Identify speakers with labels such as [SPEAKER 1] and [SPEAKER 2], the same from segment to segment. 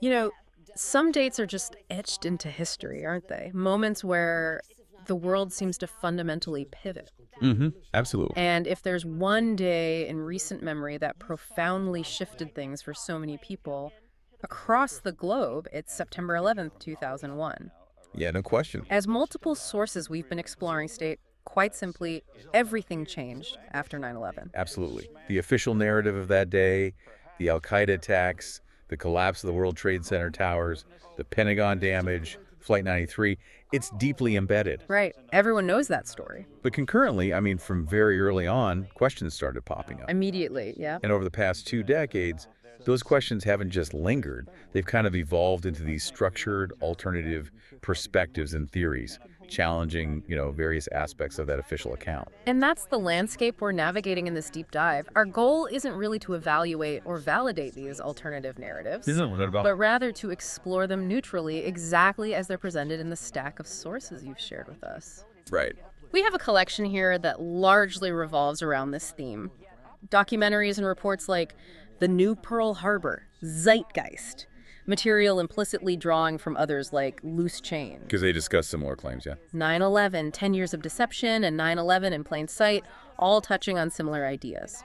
[SPEAKER 1] You know, some dates are just etched into history, aren't they? Moments where the world seems to fundamentally pivot.
[SPEAKER 2] Absolutely.
[SPEAKER 1] And if there's one day in recent memory that profoundly shifted things for so many people across the globe, it's September 11th, 2001.
[SPEAKER 2] Yeah, no question.
[SPEAKER 1] As multiple sources we've been exploring state, quite simply, everything changed after 9/11.
[SPEAKER 2] Absolutely. The official narrative of that day, the Al Qaeda attacks, the collapse of the World Trade Center towers, the Pentagon damage, Flight 93, it's deeply embedded.
[SPEAKER 1] Right. Everyone knows that story.
[SPEAKER 2] But concurrently, I mean, from very early on, questions started popping up.
[SPEAKER 1] Immediately, yeah.
[SPEAKER 2] And over the past 2 decades, those questions haven't just lingered, they've kind of evolved into these structured alternative perspectives and theories, challenging, various aspects of that official account.
[SPEAKER 1] And that's the landscape we're navigating in this deep dive. Our goal isn't really to evaluate or validate these alternative narratives, but rather to explore them neutrally exactly as they're presented in the stack of sources you've shared with us.
[SPEAKER 2] Right.
[SPEAKER 1] We have a collection here that largely revolves around this theme. Documentaries and reports like The New Pearl Harbor, Zeitgeist, material implicitly drawing from others like Loose Change.
[SPEAKER 2] Because they discuss similar claims, yeah.
[SPEAKER 1] 9/11, 10 Years of Deception, and 9/11 in Plain Sight, all touching on similar ideas.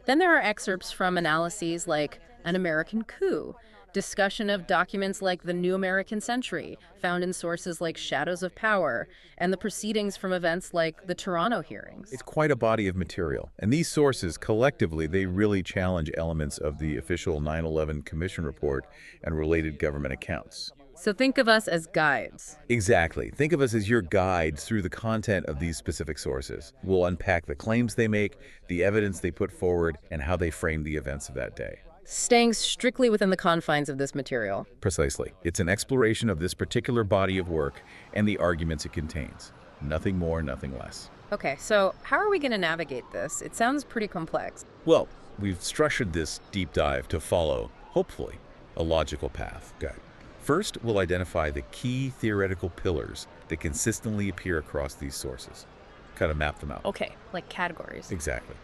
[SPEAKER 1] Then there are excerpts from analyses like An American Coup, discussion of documents like The New American Century, found in sources like Shadows of Power, and the proceedings from events like the Toronto hearings.
[SPEAKER 2] It's quite a body of material. And these sources, collectively, they really challenge elements of the official 9/11 Commission report and related government accounts.
[SPEAKER 1] So think of us as guides.
[SPEAKER 2] Exactly. Think of us as your guides through the content of these specific sources. We'll unpack the claims they make, the evidence they put forward, and how they frame the events of that day.
[SPEAKER 1] Staying strictly within the confines of this material.
[SPEAKER 2] Precisely. It's an exploration of this particular body of work and the arguments it contains. Nothing more, nothing less.
[SPEAKER 1] Okay, so how are we going to navigate this? It sounds pretty complex.
[SPEAKER 2] Well, we've structured this deep dive to follow, hopefully, a logical path. Good. First, we'll identify the key theoretical pillars that consistently appear across these sources. Kind of map them out.
[SPEAKER 1] Okay, like categories.
[SPEAKER 2] Exactly.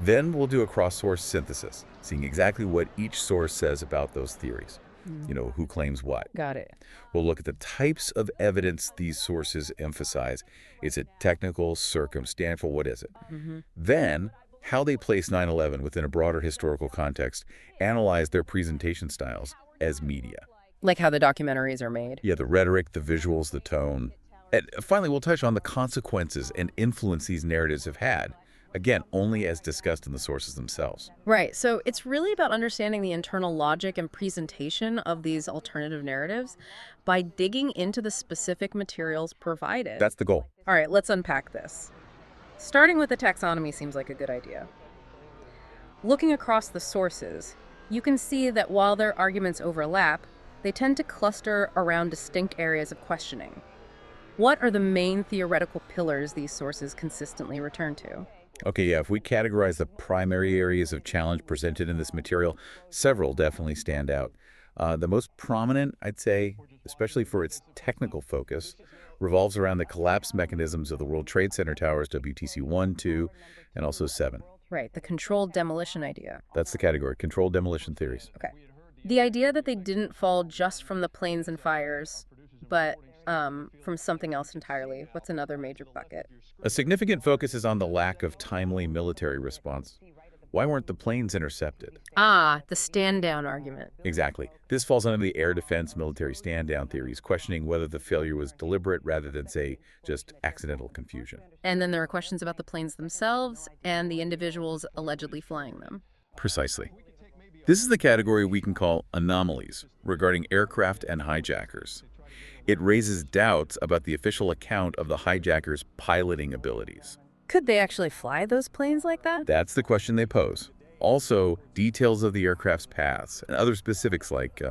[SPEAKER 2] Then we'll do a cross-source synthesis, seeing exactly what each source says about those theories. Who claims what.
[SPEAKER 1] Got it.
[SPEAKER 2] We'll look at the types of evidence these sources emphasize. Is it technical, circumstantial, what is it? Then, how they place 9/11 within a broader historical context, analyze their presentation styles as media.
[SPEAKER 1] Like how the documentaries are made.
[SPEAKER 2] Yeah, the rhetoric, the visuals, the tone. And finally, we'll touch on the consequences and influence these narratives have had. Again, only as discussed in the sources themselves.
[SPEAKER 1] Right, so it's really about understanding the internal logic and presentation of these alternative narratives by digging into the specific materials provided.
[SPEAKER 2] That's the goal.
[SPEAKER 1] All right, let's unpack this. Starting with the taxonomy seems like a good idea. Looking across the sources, you can see that while their arguments overlap, they tend to cluster around distinct areas of questioning. What are the main theoretical pillars these sources consistently return to?
[SPEAKER 2] Okay, yeah, if we categorize the primary areas of challenge presented in this material, several definitely stand out. The most prominent, I'd say, especially for its technical focus, revolves around the collapse mechanisms of the World Trade Center towers, WTC 1, 2, and also 7.
[SPEAKER 1] Right, the controlled demolition idea.
[SPEAKER 2] That's the category, controlled demolition theories.
[SPEAKER 1] Okay. The idea that they didn't fall just from the planes and fires, but from something else entirely. What's another major bucket?
[SPEAKER 2] A significant focus is on the lack of timely military response. Why weren't the planes intercepted?
[SPEAKER 1] Ah, the stand-down argument.
[SPEAKER 2] Exactly. This falls under the air defense military stand-down theories, questioning whether the failure was deliberate rather than, say, just accidental confusion.
[SPEAKER 1] And then there are questions about the planes themselves and the individuals allegedly flying them.
[SPEAKER 2] Precisely. This is the category we can call anomalies regarding aircraft and hijackers. It raises doubts about the official account of the hijackers' piloting abilities.
[SPEAKER 1] Could they actually fly those planes like that?
[SPEAKER 2] That's the question they pose. Also, details of the aircraft's paths and other specifics like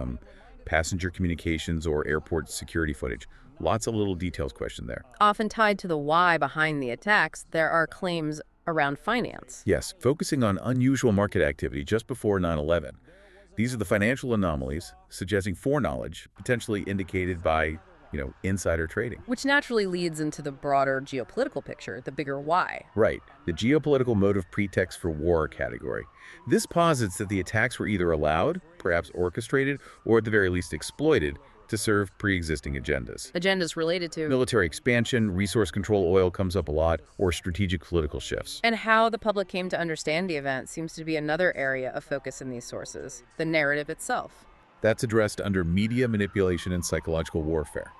[SPEAKER 2] passenger communications or airport security footage. Lots of little details questioned there.
[SPEAKER 1] Often tied to the why behind the attacks, there are claims around finance.
[SPEAKER 2] Yes, focusing on unusual market activity just before 9/11. These are the financial anomalies, suggesting foreknowledge, potentially indicated by insider trading.
[SPEAKER 1] Which naturally leads into the broader geopolitical picture, the bigger why.
[SPEAKER 2] Right, the geopolitical motive pretext for war category. This posits that the attacks were either allowed, perhaps orchestrated, or at the very least exploited to serve pre-existing agendas.
[SPEAKER 1] Agendas related to.
[SPEAKER 2] Military expansion, resource control oil comes up a lot, or strategic political shifts.
[SPEAKER 1] And how the public came to understand the event seems to be another area of focus in these sources, the narrative itself.
[SPEAKER 2] That's addressed under media manipulation and psychological warfare.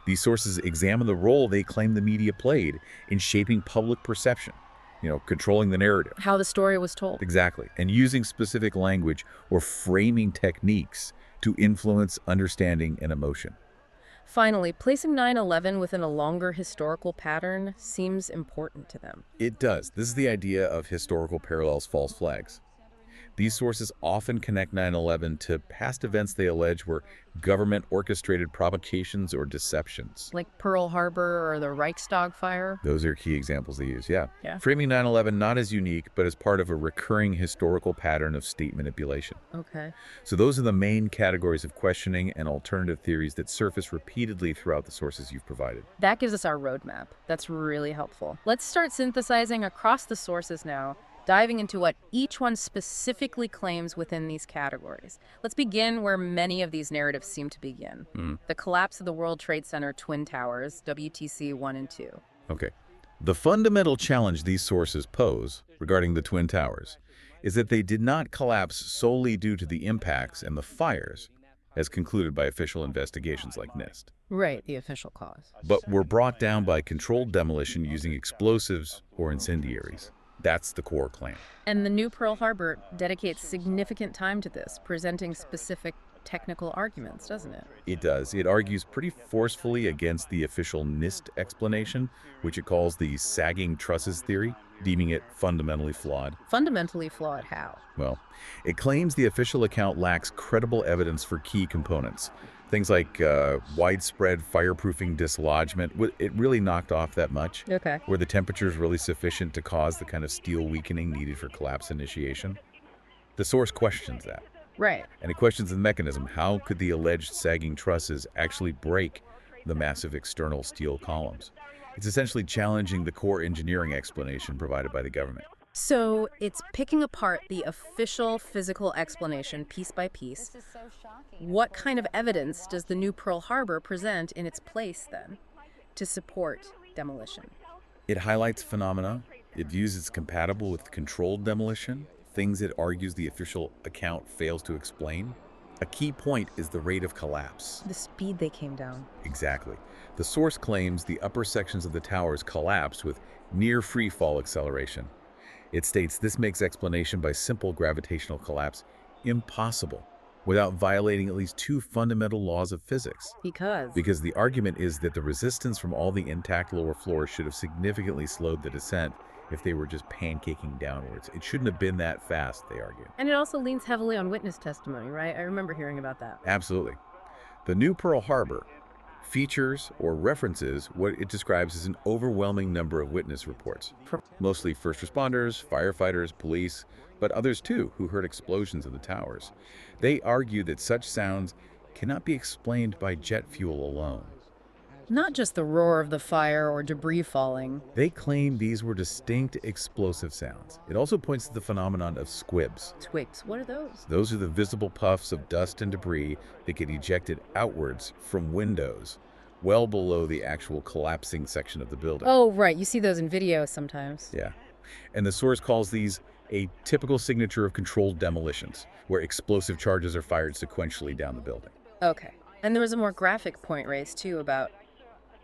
[SPEAKER 2] These sources examine the role they claim the media played in shaping public perception, controlling the narrative.
[SPEAKER 1] How the story was told.
[SPEAKER 2] Exactly. And using specific language or framing techniques to influence understanding and emotion.
[SPEAKER 1] Finally, placing 9/11 within a longer historical pattern seems important to them.
[SPEAKER 2] It does. This is the idea of historical parallels, false flags. These sources often connect 9/11 to past events they allege were government-orchestrated provocations or deceptions.
[SPEAKER 1] Like Pearl Harbor or the Reichstag fire.
[SPEAKER 2] Those are key examples they use, yeah.
[SPEAKER 1] Yeah.
[SPEAKER 2] Framing 9/11 not as unique, but as part of a recurring historical pattern of state manipulation.
[SPEAKER 1] Okay.
[SPEAKER 2] So those are the main categories of questioning and alternative theories that surface repeatedly throughout the sources you've provided.
[SPEAKER 1] That gives us our roadmap. That's really helpful. Let's start synthesizing across the sources now, diving into what each one specifically claims within these categories. Let's begin where many of these narratives seem to begin. The collapse of the World Trade Center Twin Towers, WTC 1 and 2.
[SPEAKER 2] Okay. The fundamental challenge these sources pose regarding the Twin Towers is that they did not collapse solely due to the impacts and the fires, as concluded by official investigations like NIST,
[SPEAKER 1] Right, the official cause.
[SPEAKER 2] but were brought down by controlled demolition using explosives or incendiaries. That's the core claim.
[SPEAKER 1] And the new Pearl Harbor dedicates significant time to this, presenting specific technical arguments, doesn't it?
[SPEAKER 2] It does. It argues pretty forcefully against the official NIST explanation, which it calls the sagging trusses theory, deeming it fundamentally flawed.
[SPEAKER 1] Fundamentally flawed how?
[SPEAKER 2] Well, it claims the official account lacks credible evidence for key components. Things like widespread fireproofing dislodgement. It really knocked off that much.
[SPEAKER 1] Okay.
[SPEAKER 2] Were the temperatures really sufficient to cause the kind of steel weakening needed for collapse initiation? The source questions that.
[SPEAKER 1] Right.
[SPEAKER 2] And it questions the mechanism. How could the alleged sagging trusses actually break the massive external steel columns? It's essentially challenging the core engineering explanation provided by the government.
[SPEAKER 1] So it's picking apart the official physical explanation piece by piece. What kind of evidence does the new Pearl Harbor present in its place, then, to support demolition?
[SPEAKER 2] It highlights phenomena. It views it's compatible with controlled demolition, things it argues the official account fails to explain. A key point is the rate of collapse.
[SPEAKER 1] The speed they came down.
[SPEAKER 2] Exactly. The source claims the upper sections of the towers collapsed with near free fall acceleration. It states this makes explanation by simple gravitational collapse impossible without violating at least two fundamental laws of physics. Because the argument is that the resistance from all the intact lower floors should have significantly slowed the descent if they were just pancaking downwards. It shouldn't have been that fast, they argue.
[SPEAKER 1] And it also leans heavily on witness testimony, right? I remember hearing about that.
[SPEAKER 2] Absolutely. The new Pearl Harbor features or references what it describes as an overwhelming number of witness reports. Mostly first responders, firefighters, police, but others too who heard explosions in the towers. They argue that such sounds cannot be explained by jet fuel alone.
[SPEAKER 1] Not just the roar of the fire or debris falling.
[SPEAKER 2] They claim these were distinct explosive sounds. It also points to the phenomenon of squibs.
[SPEAKER 1] Twigs, what are those?
[SPEAKER 2] Those are the visible puffs of dust and debris that get ejected outwards from windows, well below the actual collapsing section of the building.
[SPEAKER 1] Oh, right. You see those in videos sometimes.
[SPEAKER 2] Yeah. And the source calls these a typical signature of controlled demolitions, where explosive charges are fired sequentially down the building.
[SPEAKER 1] Okay. And there was a more graphic point raised, too, about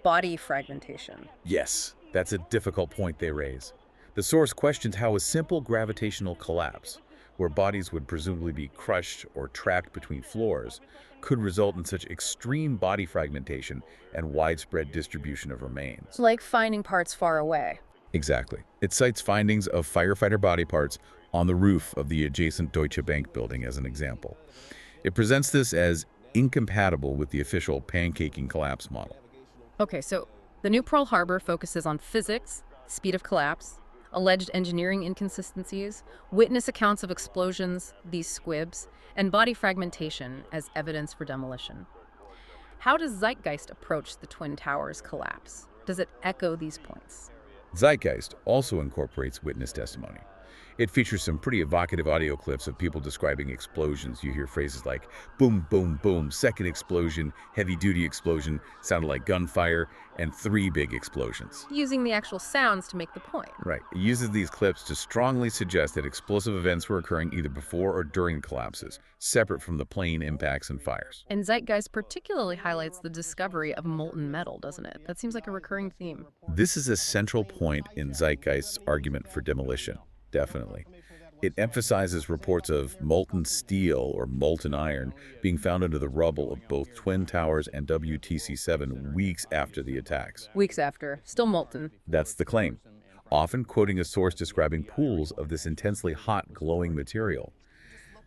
[SPEAKER 1] body fragmentation.
[SPEAKER 2] Yes, that's a difficult point they raise. The source questions how a simple gravitational collapse, where bodies would presumably be crushed or trapped between floors, could result in such extreme body fragmentation and widespread distribution of remains.
[SPEAKER 1] Like finding parts far away.
[SPEAKER 2] Exactly. It cites findings of firefighter body parts on the roof of the adjacent Deutsche Bank building as an example. It presents this as incompatible with the official pancaking collapse model.
[SPEAKER 1] Okay, so the new Pearl Harbor focuses on physics, speed of collapse, alleged engineering inconsistencies, witness accounts of explosions, these squibs, and body fragmentation as evidence for demolition. How does Zeitgeist approach the Twin Towers collapse? Does it echo these points?
[SPEAKER 2] Zeitgeist also incorporates witness testimony. It features some pretty evocative audio clips of people describing explosions. You hear phrases like boom, boom, boom, second explosion, heavy-duty explosion, sounded like gunfire, and 3 big explosions.
[SPEAKER 1] Using the actual sounds to make the point.
[SPEAKER 2] Right. It uses these clips to strongly suggest that explosive events were occurring either before or during collapses, separate from the plane impacts and fires.
[SPEAKER 1] And Zeitgeist particularly highlights the discovery of molten metal, doesn't it? That seems like a recurring theme.
[SPEAKER 2] This is a central point in Zeitgeist's argument for demolition. Definitely. It emphasizes reports of molten steel or molten iron being found under the rubble of both Twin Towers and WTC-7 weeks after the attacks.
[SPEAKER 1] Weeks after, still molten.
[SPEAKER 2] That's the claim, often quoting a source describing pools of this intensely hot, glowing material.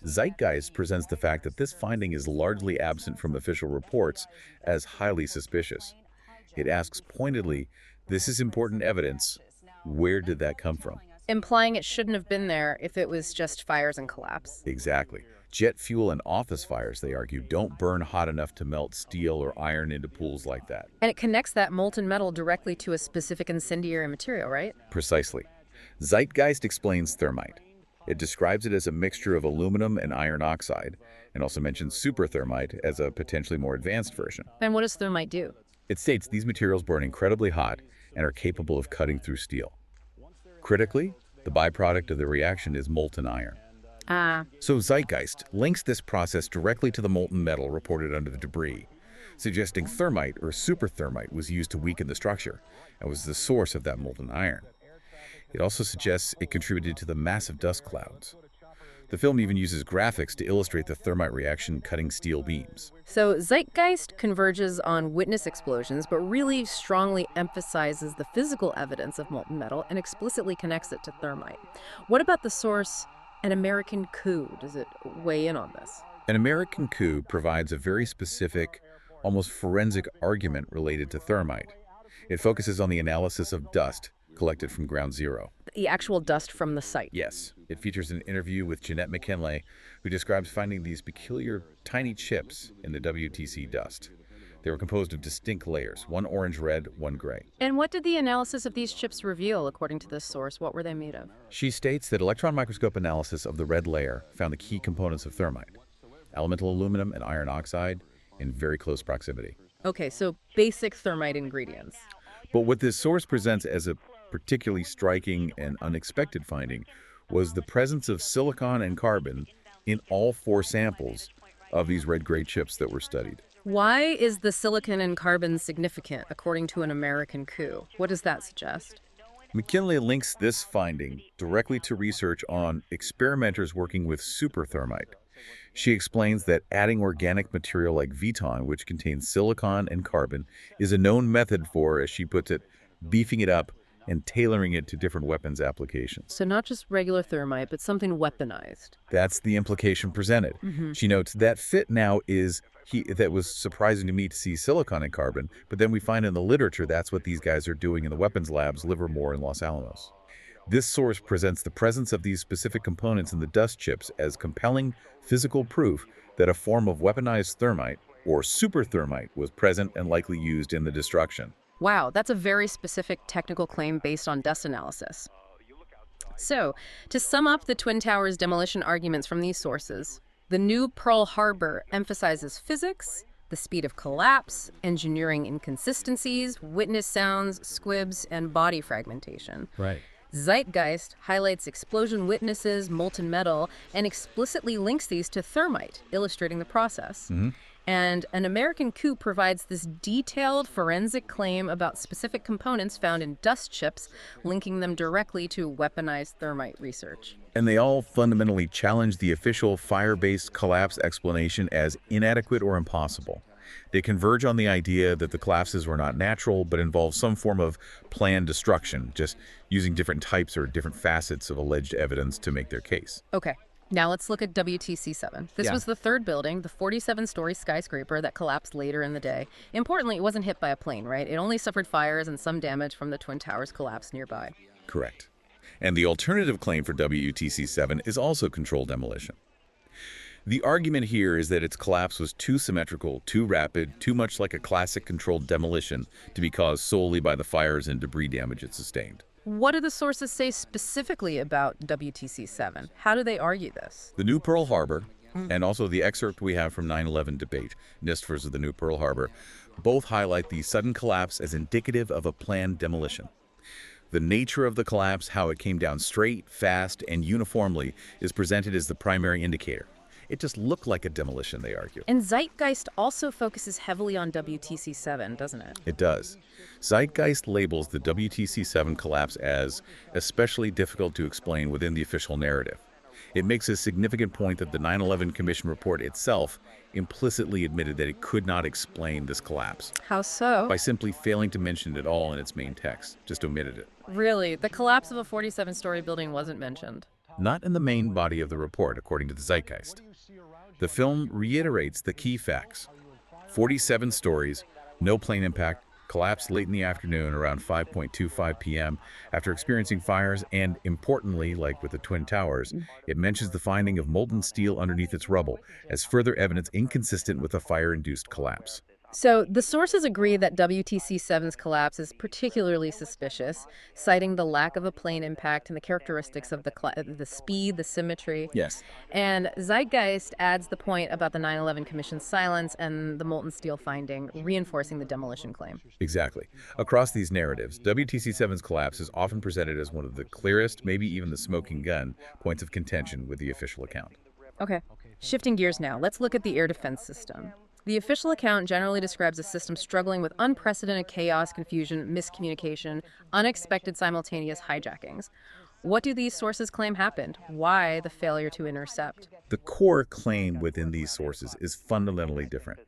[SPEAKER 2] Zeitgeist presents the fact that this finding is largely absent from official reports as highly suspicious. It asks pointedly, this is important evidence. Where did that come from?
[SPEAKER 1] Implying it shouldn't have been there if it was just fires and collapse.
[SPEAKER 2] Exactly. Jet fuel and office fires, they argue, don't burn hot enough to melt steel or iron into pools like that.
[SPEAKER 1] And it connects that molten metal directly to a specific incendiary material, right?
[SPEAKER 2] Precisely. Zeitgeist explains thermite. It describes it as a mixture of aluminum and iron oxide, and also mentions superthermite as a potentially more advanced version.
[SPEAKER 1] And what does thermite do?
[SPEAKER 2] It states these materials burn incredibly hot and are capable of cutting through steel. Critically, the byproduct of the reaction is molten iron. So Zeitgeist links this process directly to the molten metal reported under the debris, suggesting thermite or superthermite was used to weaken the structure and was the source of that molten iron. It also suggests it contributed to the massive dust clouds. The film even uses graphics to illustrate the thermite reaction cutting steel beams.
[SPEAKER 1] So Zeitgeist converges on witness explosions, but really strongly emphasizes the physical evidence of molten metal and explicitly connects it to thermite. What about the source, An American Coup? Does it weigh in on this?
[SPEAKER 2] An American Coup provides a very specific, almost forensic argument related to thermite. It focuses on the analysis of dust collected from ground zero.
[SPEAKER 1] The actual dust from the site.
[SPEAKER 2] Yes. It features an interview with Jeanette McKinley, who describes finding these peculiar tiny chips in the WTC dust. They were composed of distinct layers, one orange-red, one gray.
[SPEAKER 1] And what did the analysis of these chips reveal, according to this source? What were they made of?
[SPEAKER 2] She states that electron microscope analysis of the red layer found the key components of thermite, elemental aluminum and iron oxide, in very close proximity.
[SPEAKER 1] Okay, so basic thermite ingredients.
[SPEAKER 2] But what this source presents as a particularly striking and unexpected finding was the presence of silicon and carbon in all 4 samples of these red-gray chips that were studied.
[SPEAKER 1] Why is the silicon and carbon significant, according to An American Coup? What does that suggest?
[SPEAKER 2] McKinley links this finding directly to research on experimenters working with superthermite. She explains that adding organic material like Viton, which contains silicon and carbon, is a known method for, as she puts it, beefing it up and tailoring it to different weapons applications.
[SPEAKER 1] So not just regular thermite, but something weaponized.
[SPEAKER 2] That's the implication presented. She notes that fit now is that was surprising to me to see silicon and carbon, but then we find in the literature that's what these guys are doing in the weapons labs, Livermore and Los Alamos. This source presents the presence of these specific components in the dust chips as compelling physical proof that a form of weaponized thermite, or superthermite, was present and likely used in the destruction.
[SPEAKER 1] Wow, that's a very specific technical claim based on dust analysis. So, to sum up the Twin Towers demolition arguments from these sources, the new Pearl Harbor emphasizes physics, the speed of collapse, engineering inconsistencies, witness sounds, squibs, and body fragmentation.
[SPEAKER 2] Right.
[SPEAKER 1] Zeitgeist highlights explosion witnesses, molten metal, and explicitly links these to thermite, illustrating the process. And An American Coup provides this detailed forensic claim about specific components found in dust chips, linking them directly to weaponized thermite research.
[SPEAKER 2] And they all fundamentally challenge the official fire-based collapse explanation as inadequate or impossible. They converge on the idea that the collapses were not natural, but involved some form of planned destruction, just using different types or different facets of alleged evidence to make their case.
[SPEAKER 1] Okay. Now let's look at WTC-7. This was the third building, the 47-story skyscraper that collapsed later in the day. Importantly, it wasn't hit by a plane, right? It only suffered fires and some damage from the Twin Towers collapse nearby.
[SPEAKER 2] Correct. And the alternative claim for WTC-7 is also controlled demolition. The argument here is that its collapse was too symmetrical, too rapid, too much like a classic controlled demolition to be caused solely by the fires and debris damage it sustained.
[SPEAKER 1] What do the sources say specifically about WTC-7? How do they argue this?
[SPEAKER 2] The New Pearl Harbor, and also the excerpt we have from 9/11 debate, NIST versus the New Pearl Harbor, both highlight the sudden collapse as indicative of a planned demolition. The nature of the collapse, how it came down straight, fast, and uniformly, is presented as the primary indicator. It just looked like a demolition, they argue.
[SPEAKER 1] And Zeitgeist also focuses heavily on WTC-7, doesn't it?
[SPEAKER 2] It does. Zeitgeist labels the WTC-7 collapse as especially difficult to explain within the official narrative. It makes a significant point that the 9/11 Commission report itself implicitly admitted that it could not explain this collapse
[SPEAKER 1] How so?
[SPEAKER 2] by simply failing to mention it at all in its main text, just omitted it.
[SPEAKER 1] Really, the collapse of a 47-story building wasn't mentioned.
[SPEAKER 2] Not in the main body of the report, according to the Zeitgeist. The film reiterates the key facts. 47 stories, no plane impact, collapsed late in the afternoon around 5:25 p.m. after experiencing fires, and importantly, like with the Twin Towers, it mentions the finding of molten steel underneath its rubble as further evidence inconsistent with a fire-induced collapse.
[SPEAKER 1] So the sources agree that WTC-7's collapse is particularly suspicious, citing the lack of a plane impact and the characteristics of the speed, the symmetry.
[SPEAKER 2] Yes.
[SPEAKER 1] And Zeitgeist adds the point about the 9/11 Commission's silence and the molten steel finding, reinforcing the demolition claim.
[SPEAKER 2] Exactly. Across these narratives, WTC-7's collapse is often presented as one of the clearest, maybe even the smoking gun, points of contention with the official account.
[SPEAKER 1] Okay, shifting gears now, let's look at the air defense system. The official account generally describes a system struggling with unprecedented chaos, confusion, miscommunication, unexpected simultaneous hijackings. What do these sources claim happened? Why the failure to intercept?
[SPEAKER 2] The core claim within these sources is fundamentally different.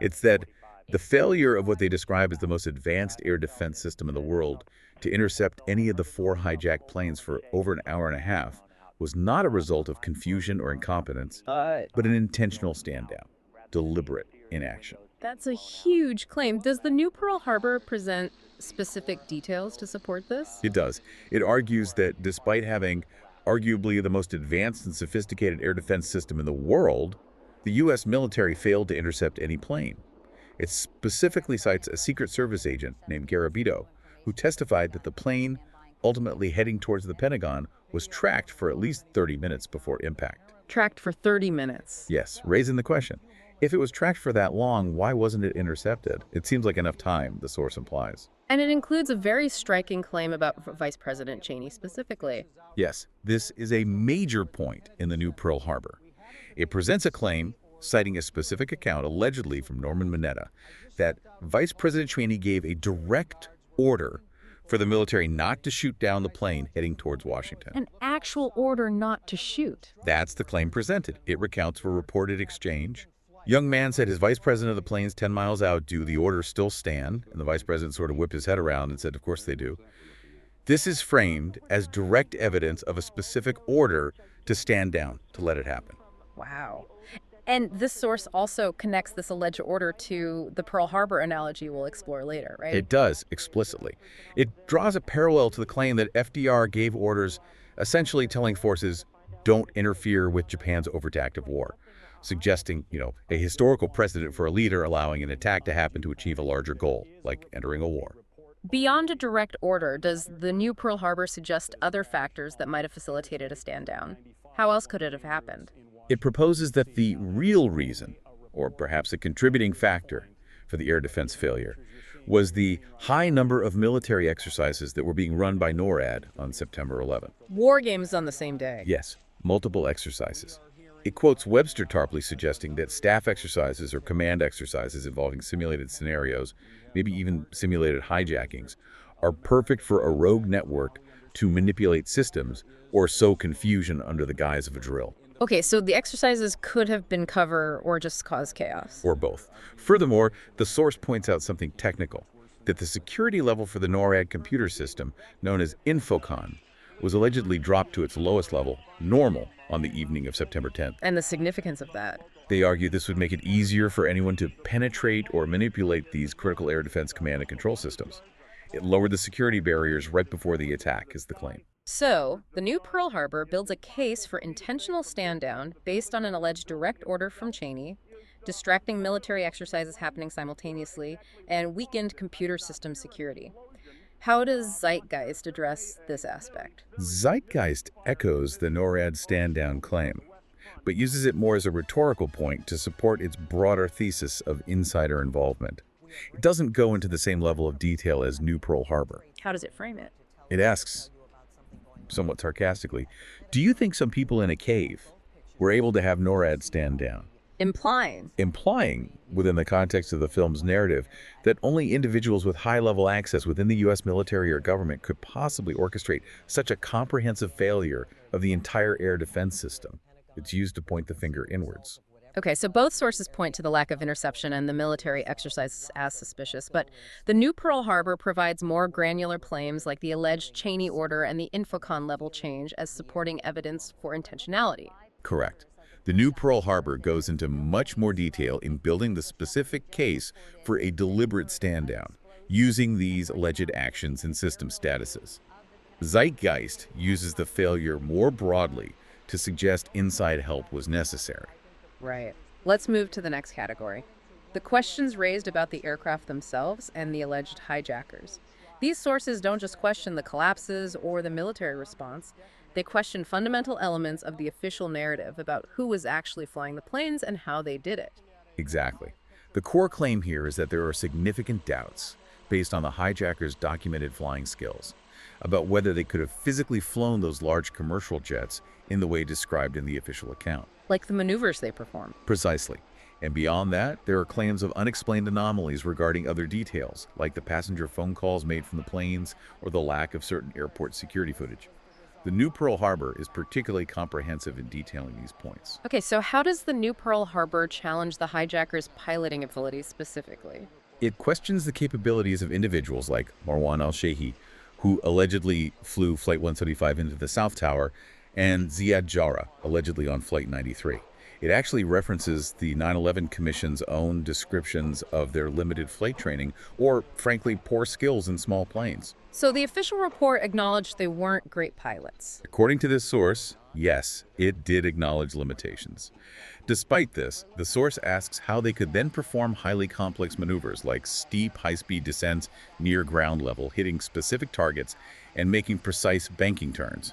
[SPEAKER 2] It's that the failure of what they describe as the most advanced air defense system in the world to intercept any of the 4 hijacked planes for over an hour and a half was not a result of confusion or incompetence, but an intentional stand-down, deliberate inaction.
[SPEAKER 1] That's a huge claim. Does the new Pearl Harbor present specific details to support this?
[SPEAKER 2] It does. It argues that despite having arguably the most advanced and sophisticated air defense system in the world, the U.S. military failed to intercept any plane. It specifically cites a Secret Service agent named Garabito, who testified that the plane, ultimately heading towards the Pentagon, was tracked for at least 30 minutes before impact.
[SPEAKER 1] Tracked for 30 minutes.
[SPEAKER 2] Yes, raising the question. If it was tracked for that long, why wasn't it intercepted? It seems like enough time, the source implies.
[SPEAKER 1] And it includes a very striking claim about Vice President Cheney specifically.
[SPEAKER 2] Yes, this is a major point in the new Pearl Harbor. It presents a claim, citing a specific account allegedly from Norman Mineta, that Vice President Cheney gave a direct order for the military not to shoot down the plane heading towards Washington.
[SPEAKER 1] An actual order not to shoot.
[SPEAKER 2] That's the claim presented. It recounts a reported exchange. Young man said his vice president of the plane's 10 miles out, do the orders still stand? And the vice president sort of whipped his head around and said, of course they do. This is framed as direct evidence of a specific order to stand down, to let it happen.
[SPEAKER 1] Wow. And this source also connects this alleged order to the Pearl Harbor analogy we'll explore later, right?
[SPEAKER 2] It does, explicitly. It draws a parallel to the claim that FDR gave orders essentially telling forces, don't interfere with Japan's overt act of war, suggesting, a historical precedent for a leader allowing an attack to happen to achieve a larger goal, like entering a war.
[SPEAKER 1] Beyond a direct order, does the new Pearl Harbor suggest other factors that might have facilitated a stand down? How else could it have happened?
[SPEAKER 2] It proposes that the real reason, or perhaps a contributing factor for the air defense failure, was the high number of military exercises that were being run by NORAD on September 11th.
[SPEAKER 1] War games on the same day.
[SPEAKER 2] Yes, multiple exercises. It quotes Webster Tarpley suggesting that staff exercises or command exercises involving simulated scenarios, maybe even simulated hijackings, are perfect for a rogue network to manipulate systems or sow confusion under the guise of a drill.
[SPEAKER 1] Okay, so the exercises could have been cover or just cause chaos.
[SPEAKER 2] Or both. Furthermore, the source points out something technical, that the security level for the NORAD computer system, known as Infocon, was allegedly dropped to its lowest level, normal, on the evening of September 10th.
[SPEAKER 1] And the significance of that.
[SPEAKER 2] They argue this would make it easier for anyone to penetrate or manipulate these critical air defense command and control systems. It lowered the security barriers right before the attack, is the claim.
[SPEAKER 1] So, the new Pearl Harbor builds a case for intentional stand down based on an alleged direct order from Cheney, distracting military exercises happening simultaneously, and weakened computer system security. How does Zeitgeist address this aspect?
[SPEAKER 2] Zeitgeist echoes the NORAD stand-down claim, but uses it more as a rhetorical point to support its broader thesis of insider involvement. It doesn't go into the same level of detail as New Pearl Harbor.
[SPEAKER 1] How does it frame it?
[SPEAKER 2] It asks, somewhat sarcastically, do you think some people in a cave were able to have NORAD stand down?
[SPEAKER 1] Implying.
[SPEAKER 2] Implying, within the context of the film's narrative, that only individuals with high-level access within the U.S. military or government could possibly orchestrate such a comprehensive failure of the entire air defense system. It's used to point the finger inwards.
[SPEAKER 1] Okay, so both sources point to the lack of interception and the military exercises as suspicious, but the new Pearl Harbor provides more granular claims like the alleged Cheney order and the Infocon level change as supporting evidence for intentionality.
[SPEAKER 2] Correct. The new Pearl Harbor goes into much more detail in building the specific case for a deliberate stand-down, using these alleged actions and system statuses. Zeitgeist uses the failure more broadly to suggest inside help was necessary.
[SPEAKER 1] Right. Let's move to the next category. The questions raised about the aircraft themselves and the alleged hijackers. These sources don't just question the collapses or the military response, they question fundamental elements of the official narrative about who was actually flying the planes and how they did it.
[SPEAKER 2] Exactly. The core claim here is that there are significant doubts, based on the hijackers' documented flying skills, about whether they could have physically flown those large commercial jets in the way described in the official account.
[SPEAKER 1] Like the maneuvers they performed.
[SPEAKER 2] Precisely. And beyond that, there are claims of unexplained anomalies regarding other details, like the passenger phone calls made from the planes or the lack of certain airport security footage. The new Pearl Harbor is particularly comprehensive in detailing these points.
[SPEAKER 1] Okay, so how does the new Pearl Harbor challenge the hijackers' piloting abilities specifically?
[SPEAKER 2] It questions the capabilities of individuals like Marwan al-Shehi, who allegedly flew Flight 175 into the South Tower, and Ziad Jarrah, allegedly on Flight 93. It actually references the 9/11 Commission's own descriptions of their limited flight training or, frankly, poor skills in small planes.
[SPEAKER 1] So the official report acknowledged they weren't great pilots.
[SPEAKER 2] According to this source, yes, it did acknowledge limitations. Despite this, the source asks how they could then perform highly complex maneuvers like steep, high-speed descents near ground level, hitting specific targets, and making precise banking turns.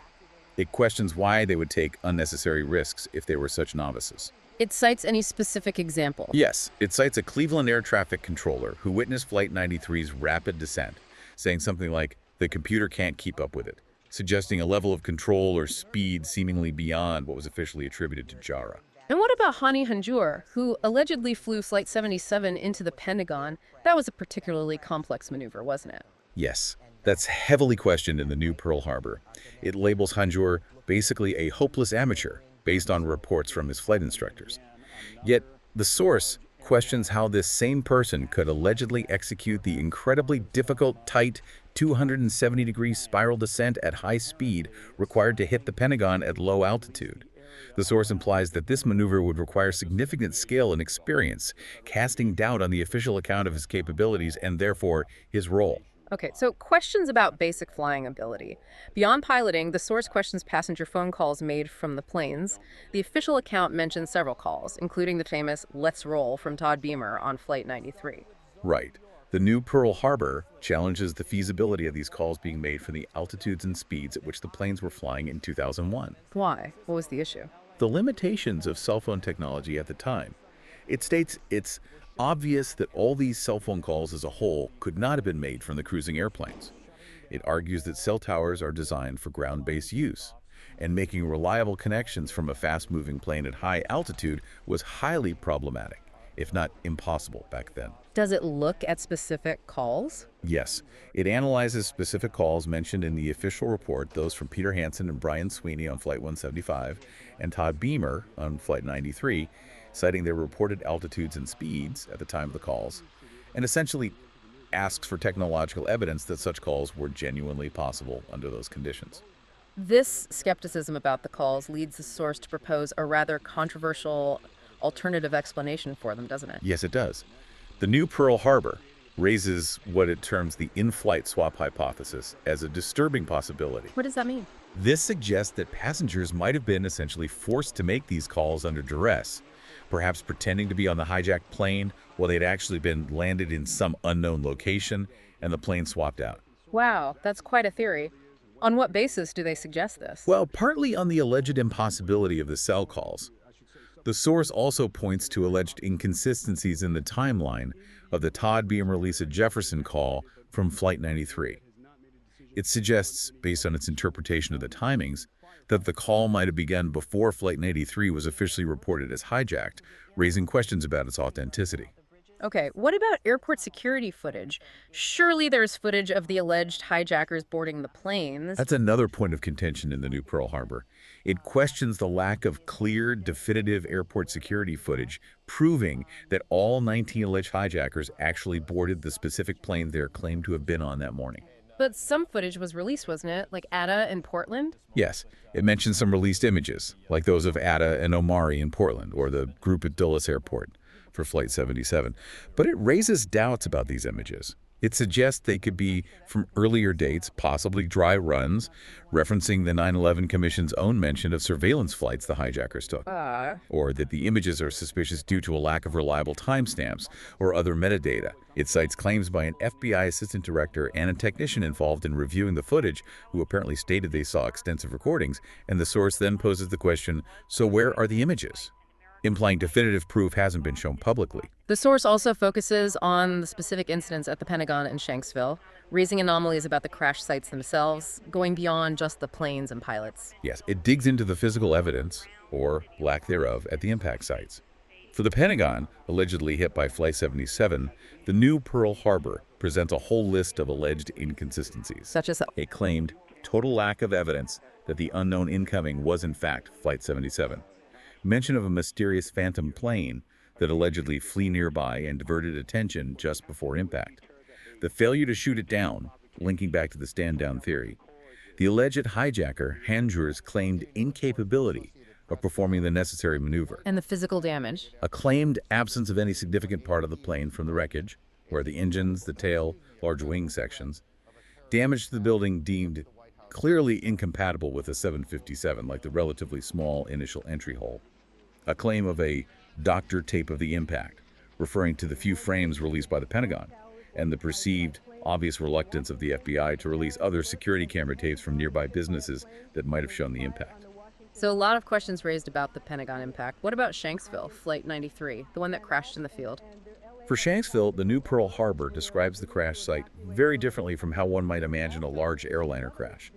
[SPEAKER 2] It questions why they would take unnecessary risks if they were such novices.
[SPEAKER 1] It cites any specific example.
[SPEAKER 2] Yes, it cites a Cleveland air traffic controller who witnessed Flight 93's rapid descent, saying something like, the computer can't keep up with it, suggesting a level of control or speed seemingly beyond what was officially attributed to Jarrah.
[SPEAKER 1] And what about Hani Hanjour, who allegedly flew Flight 77 into the Pentagon? That was a particularly complex maneuver, wasn't it?
[SPEAKER 2] Yes, that's heavily questioned in the new Pearl Harbor. It labels Hanjour basically a hopeless amateur, based on reports from his flight instructors. Yet, the source questions how this same person could allegedly execute the incredibly difficult, tight, 270-degree spiral descent at high speed required to hit the Pentagon at low altitude. The source implies that this maneuver would require significant skill and experience, casting doubt on the official account of his capabilities and therefore his role.
[SPEAKER 1] Okay, so questions about basic flying ability. Beyond piloting, the source questions passenger phone calls made from the planes. The official account mentions several calls, including the famous "Let's Roll" from Todd Beamer on Flight 93.
[SPEAKER 2] Right. The new Pearl Harbor challenges the feasibility of these calls being made for the altitudes and speeds at which the planes were flying in 2001.
[SPEAKER 1] Why? What was the issue?
[SPEAKER 2] The limitations of cell phone technology at the time. It states it's obvious that all these cell phone calls as a whole could not have been made from the cruising airplanes. It argues that cell towers are designed for ground-based use, and making reliable connections from a fast-moving plane at high altitude was highly problematic, if not impossible back then.
[SPEAKER 1] Does it look at specific calls?
[SPEAKER 2] Yes, it analyzes specific calls mentioned in the official report, those from Peter Hansen and Brian Sweeney on Flight 175 and Todd Beamer on Flight 93, citing their reported altitudes and speeds at the time of the calls, and essentially asks for technological evidence that such calls were genuinely possible under those conditions.
[SPEAKER 1] This skepticism about the calls leads the source to propose a rather controversial alternative explanation for them, doesn't it?
[SPEAKER 2] Yes, it does. The new Pearl Harbor raises what it terms the in-flight swap hypothesis as a disturbing possibility.
[SPEAKER 1] What does that mean?
[SPEAKER 2] This suggests that passengers might have been essentially forced to make these calls under duress, perhaps pretending to be on the hijacked plane while they'd actually been landed in some unknown location and the plane swapped out.
[SPEAKER 1] Wow, that's quite a theory. On what basis do they suggest this?
[SPEAKER 2] Well, partly on the alleged impossibility of the cell calls. The source also points to alleged inconsistencies in the timeline of the Todd Beam release at Jefferson call from Flight 93. It suggests, based on its interpretation of the timings, that the call might have begun before Flight 93 was officially reported as hijacked, raising questions about its authenticity.
[SPEAKER 1] Okay, what about airport security footage? Surely there's footage of the alleged hijackers boarding the planes.
[SPEAKER 2] That's another point of contention in the new Pearl Harbor. It questions the lack of clear, definitive airport security footage, proving that all 19 alleged hijackers actually boarded the specific plane they're claimed to have been on that morning.
[SPEAKER 1] But some footage was released, wasn't it? Like Atta in Portland?
[SPEAKER 2] Yes, it mentions some released images, like those of Atta and Omari in Portland, or the group at Dulles Airport for Flight 77. But it raises doubts about these images. It suggests they could be from earlier dates, possibly dry runs, referencing the 9/11 Commission's own mention of surveillance flights the hijackers took. Or that the images are suspicious due to a lack of reliable timestamps or other metadata. It cites claims by an FBI assistant director and a technician involved in reviewing the footage who apparently stated they saw extensive recordings, and the source then poses the question, so where are the images? Implying definitive proof hasn't been shown publicly.
[SPEAKER 1] The source also focuses on the specific incidents at the Pentagon and Shanksville, raising anomalies about the crash sites themselves, going beyond just the planes and pilots.
[SPEAKER 2] Yes, it digs into the physical evidence, or lack thereof, at the impact sites. For the Pentagon, allegedly hit by Flight 77, the new Pearl Harbor presents a whole list of alleged inconsistencies.
[SPEAKER 1] Such as
[SPEAKER 2] A claimed total lack of evidence that the unknown incoming was in fact Flight 77. Mention of a mysterious phantom plane that allegedly flew nearby and diverted attention just before impact. The failure to shoot it down, linking back to the stand-down theory. The alleged hijacker, Hanjur's claimed incapability of performing the necessary maneuver.
[SPEAKER 1] and the physical damage.
[SPEAKER 2] A claimed absence of any significant part of the plane from the wreckage, where the engines, the tail, large wing sections. Damage to the building deemed clearly incompatible with a 757, like the relatively small initial entry hole. A claim of a doctor tape of the impact, referring to the few frames released by the Pentagon, and the perceived obvious reluctance of the FBI to release other security camera tapes from nearby businesses that might have shown the impact.
[SPEAKER 1] So a lot of questions raised about the Pentagon impact. What about Shanksville, Flight 93, the one that crashed in the field?
[SPEAKER 2] For Shanksville, the new Pearl Harbor describes the crash site very differently from how one might imagine a large airliner crash.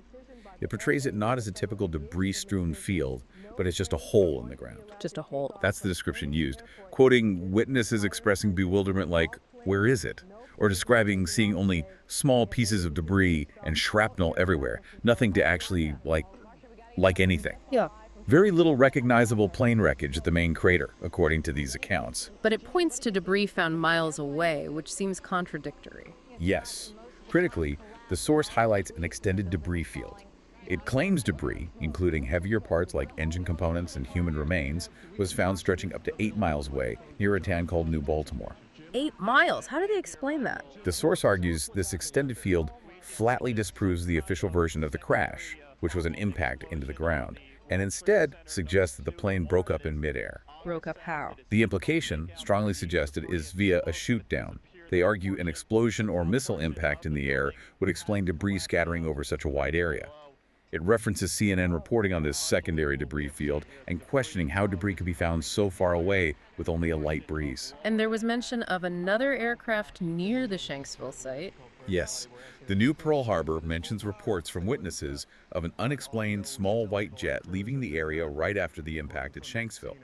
[SPEAKER 2] It portrays it not as a typical debris-strewn field, but as just a hole in the ground.
[SPEAKER 1] Just a hole.
[SPEAKER 2] That's the description used, quoting witnesses expressing bewilderment like, "Where is it?" Or describing seeing only small pieces of debris and shrapnel everywhere, nothing to actually like anything.
[SPEAKER 1] Yeah.
[SPEAKER 2] Very little recognizable plane wreckage at the main crater, according to these accounts.
[SPEAKER 1] But it points to debris found miles away, which seems contradictory.
[SPEAKER 2] Yes. Critically, the source highlights an extended debris field. It claims debris, including heavier parts like engine components and human remains, was found stretching up to 8 miles away near a town called New Baltimore.
[SPEAKER 1] 8 miles? How do they explain that?
[SPEAKER 2] The source argues this extended field flatly disproves the official version of the crash, which was an impact into the ground, and instead suggests that the plane broke up in midair.
[SPEAKER 1] Broke up how?
[SPEAKER 2] The implication, strongly suggested, is via a shoot-down. They argue an explosion or missile impact in the air would explain debris scattering over such a wide area. It references CNN reporting on this secondary debris field and questioning how debris could be found so far away with only a light breeze.
[SPEAKER 1] And there was mention of another aircraft near the Shanksville site.
[SPEAKER 2] Yes, the new Pearl Harbor mentions reports from witnesses of an unexplained small white jet leaving the area right after the impact at Shanksville.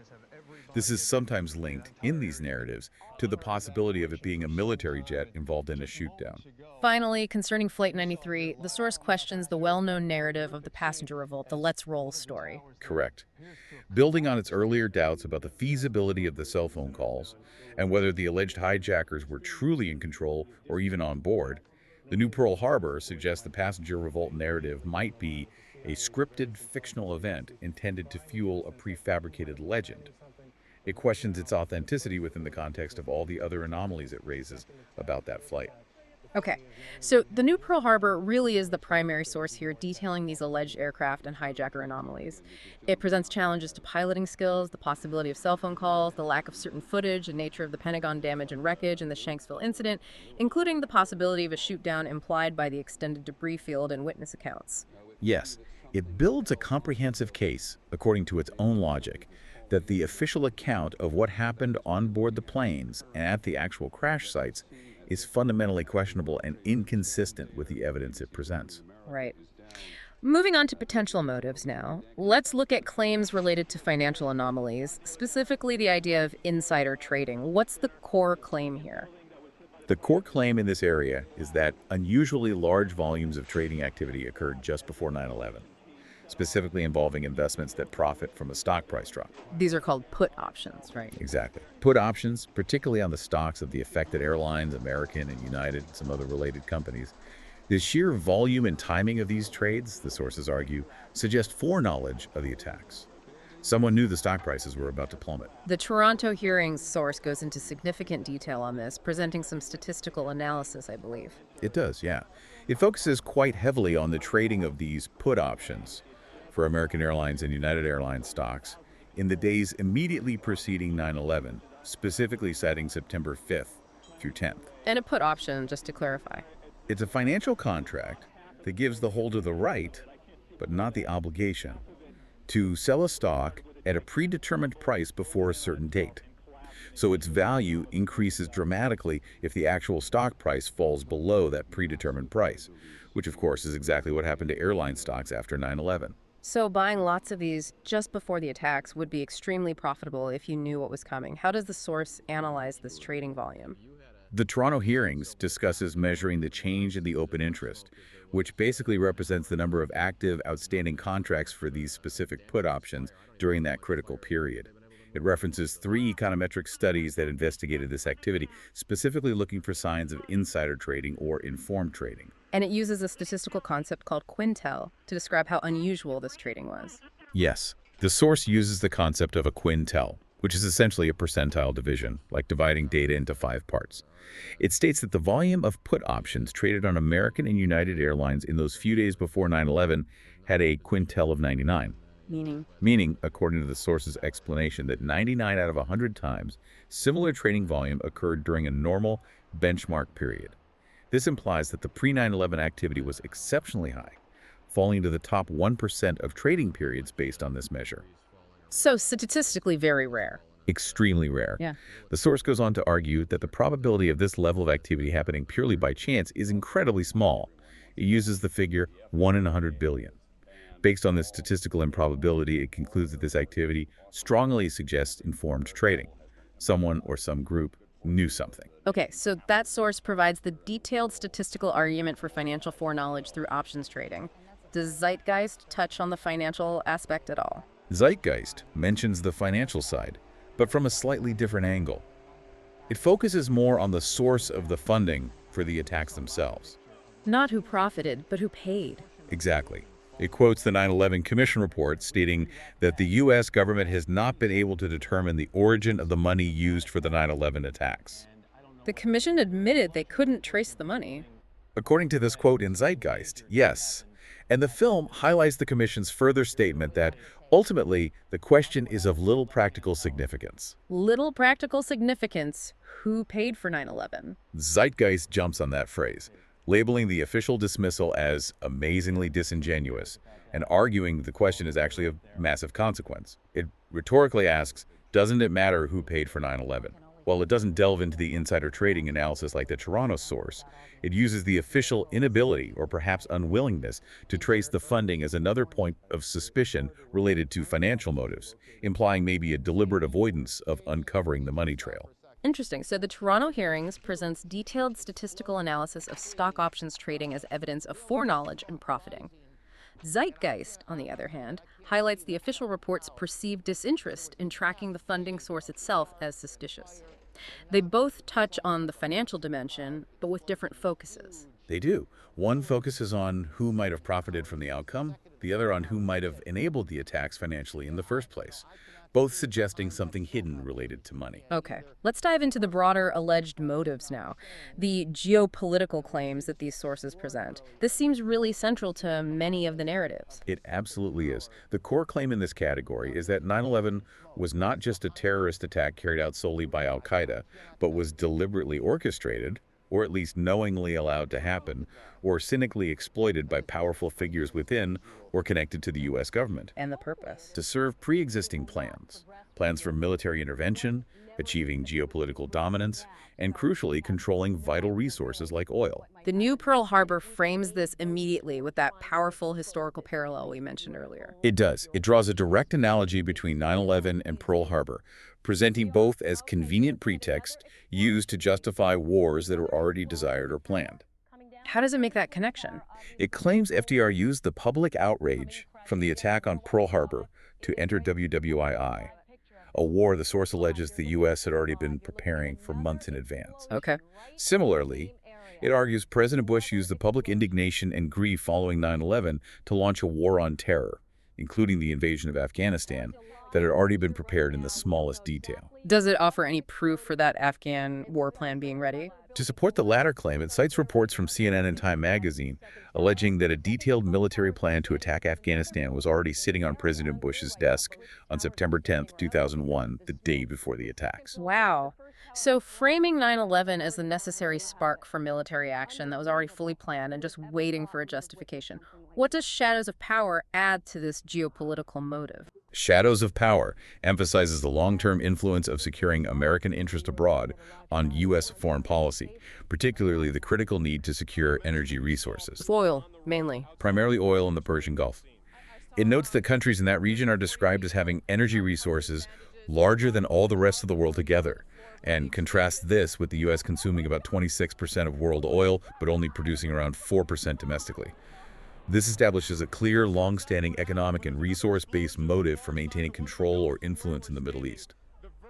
[SPEAKER 2] This is sometimes linked, in these narratives, to the possibility of it being a military jet involved in a shoot-down.
[SPEAKER 1] Finally, concerning Flight 93, the source questions the well-known narrative of the passenger revolt, the Let's Roll story.
[SPEAKER 2] Correct. Building on its earlier doubts about the feasibility of the cell phone calls and whether the alleged hijackers were truly in control or even on board, the new Pearl Harbor suggests the passenger revolt narrative might be a scripted fictional event intended to fuel a prefabricated legend. It questions its authenticity within the context of all the other anomalies it raises about that flight.
[SPEAKER 1] Okay, so the new Pearl Harbor really is the primary source here, detailing these alleged aircraft and hijacker anomalies. It presents challenges to piloting skills, the possibility of cell phone calls, the lack of certain footage, the nature of the Pentagon damage and wreckage in the Shanksville incident, including the possibility of a shoot down implied by the extended debris field and witness accounts.
[SPEAKER 2] Yes, it builds a comprehensive case, according to its own logic, that the official account of what happened on board the planes and at the actual crash sites is fundamentally questionable and inconsistent with the evidence it presents.
[SPEAKER 1] Right. Moving on to potential motives now, let's look at claims related to financial anomalies, specifically the idea of insider trading. What's the core claim here?
[SPEAKER 2] The core claim in this area is that unusually large volumes of trading activity occurred just before 9/11, specifically involving investments that profit from a stock price drop.
[SPEAKER 1] These are called put options, right?
[SPEAKER 2] Exactly. Put options, particularly on the stocks of the affected airlines, American and United, and some other related companies. The sheer volume and timing of these trades, the sources argue, suggest foreknowledge of the attacks. Someone knew the stock prices were about to plummet.
[SPEAKER 1] The Toronto hearings source goes into significant detail on this, presenting some statistical analysis, I believe.
[SPEAKER 2] It does, yeah. It focuses quite heavily on the trading of these put options for American Airlines and United Airlines stocks in the days immediately preceding 9/11, specifically citing September 5th through 10th.
[SPEAKER 1] And a put option, just to clarify.
[SPEAKER 2] It's a financial contract that gives the holder the right, but not the obligation, to sell a stock at a predetermined price before a certain date. So its value increases dramatically if the actual stock price falls below that predetermined price, which of course is exactly what happened to airline stocks after 9/11.
[SPEAKER 1] So buying lots of these just before the attacks would be extremely profitable if you knew what was coming. How does the source analyze this trading volume?
[SPEAKER 2] The Toronto hearings discusses measuring the change in the open interest, which basically represents the number of active outstanding contracts for these specific put options during that critical period. It references 3 econometric studies that investigated this activity, specifically looking for signs of insider trading or informed trading.
[SPEAKER 1] And it uses a statistical concept called quintel to describe how unusual this trading was.
[SPEAKER 2] Yes, the source uses the concept of a quintel, which is essentially a percentile division, like dividing data into 5 parts. It states that the volume of put options traded on American and United Airlines in those few days before 9/11 had a quintel of 99.
[SPEAKER 1] Meaning?
[SPEAKER 2] Meaning, according to the source's explanation, that 99 out of 100 times, similar trading volume occurred during a normal benchmark period. This implies that the pre-9/11 activity was exceptionally high, falling into the top 1% of trading periods based on this measure.
[SPEAKER 1] So statistically very rare.
[SPEAKER 2] Extremely rare.
[SPEAKER 1] Yeah.
[SPEAKER 2] The source goes on to argue that the probability of this level of activity happening purely by chance is incredibly small. It uses the figure 1 in 100 billion. Based on this statistical improbability, it concludes that this activity strongly suggests informed trading. Someone or some group knew something.
[SPEAKER 1] Okay, so that source provides the detailed statistical argument for financial foreknowledge through options trading. Does Zeitgeist touch on the financial aspect at all?
[SPEAKER 2] Zeitgeist mentions the financial side, but from a slightly different angle. It focuses more on the source of the funding for the attacks themselves.
[SPEAKER 1] Not who profited, but who paid.
[SPEAKER 2] Exactly. It quotes the 9/11 Commission report stating that the U.S. government has not been able to determine the origin of the money used for the 9/11 attacks.
[SPEAKER 1] The commission admitted they couldn't trace the money.
[SPEAKER 2] According to this quote in Zeitgeist, yes. And the film highlights the Commission's further statement that, ultimately, the question is of little practical significance.
[SPEAKER 1] Little practical significance. Who paid for 9/11?
[SPEAKER 2] Zeitgeist jumps on that phrase, labeling the official dismissal as amazingly disingenuous and arguing the question is actually of massive consequence. It rhetorically asks, doesn't it matter who paid for 9/11? While it doesn't delve into the insider trading analysis like the Toronto source, it uses the official inability or perhaps unwillingness to trace the funding as another point of suspicion related to financial motives, implying maybe a deliberate avoidance of uncovering the money trail.
[SPEAKER 1] Interesting. So the Toronto hearings presents detailed statistical analysis of stock options trading as evidence of foreknowledge and profiting. Zeitgeist, on the other hand, highlights the official report's perceived disinterest in tracking the funding source itself as suspicious. They both touch on the financial dimension, but with different focuses.
[SPEAKER 2] They do. One focuses on who might have profited from the outcome, the other on who might have enabled the attacks financially in the first place. both suggesting something hidden related to money.
[SPEAKER 1] Okay, let's dive into the broader alleged motives now. The geopolitical claims that these sources present. This seems really central to many of the narratives.
[SPEAKER 2] It absolutely is. The core claim in this category is that 9/11 was not just a terrorist attack carried out solely by al-Qaeda, but was deliberately orchestrated, or at least knowingly allowed to happen, or cynically exploited by powerful figures within or connected to the U.S. government
[SPEAKER 1] And the purpose.
[SPEAKER 2] to serve pre-existing plans for military intervention, achieving geopolitical dominance, and crucially controlling vital resources like oil.
[SPEAKER 1] The new Pearl Harbor frames this immediately with that powerful historical parallel we mentioned earlier.
[SPEAKER 2] It does. It draws a direct analogy between 9/11 and Pearl Harbor, presenting both as convenient pretext used to justify wars that were already desired or planned.
[SPEAKER 1] How does it make that connection?
[SPEAKER 2] It claims FDR used the public outrage from the attack on Pearl Harbor to enter WWII, a war the source alleges the U.S. had already been preparing for months in advance.
[SPEAKER 1] Okay.
[SPEAKER 2] Similarly, it argues President Bush used the public indignation and grief following 9/11 to launch a war on terror, including the invasion of Afghanistan, that had already been prepared in the smallest detail.
[SPEAKER 1] Does it offer any proof for that Afghan war plan being ready?
[SPEAKER 2] To support the latter claim, it cites reports from CNN and Time magazine alleging that a detailed military plan to attack Afghanistan was already sitting on President Bush's desk on September 10, 2001, the day before the attacks.
[SPEAKER 1] Wow. So framing 9/11 as the necessary spark for military action that was already fully planned and just waiting for a justification. What does Shadows of Power add to this geopolitical motive?
[SPEAKER 2] Shadows of Power emphasizes the long-term influence of securing American interest abroad on U.S. foreign policy, particularly the critical need to secure energy resources,
[SPEAKER 1] Oil, mainly.
[SPEAKER 2] primarily oil in the Persian Gulf. It notes that countries in that region are described as having energy resources larger than all the rest of the world together, and contrasts this with the U.S. consuming about 26% of world oil, but only producing around 4% domestically. This establishes a clear, long-standing economic and resource-based motive for maintaining control or influence in the Middle East.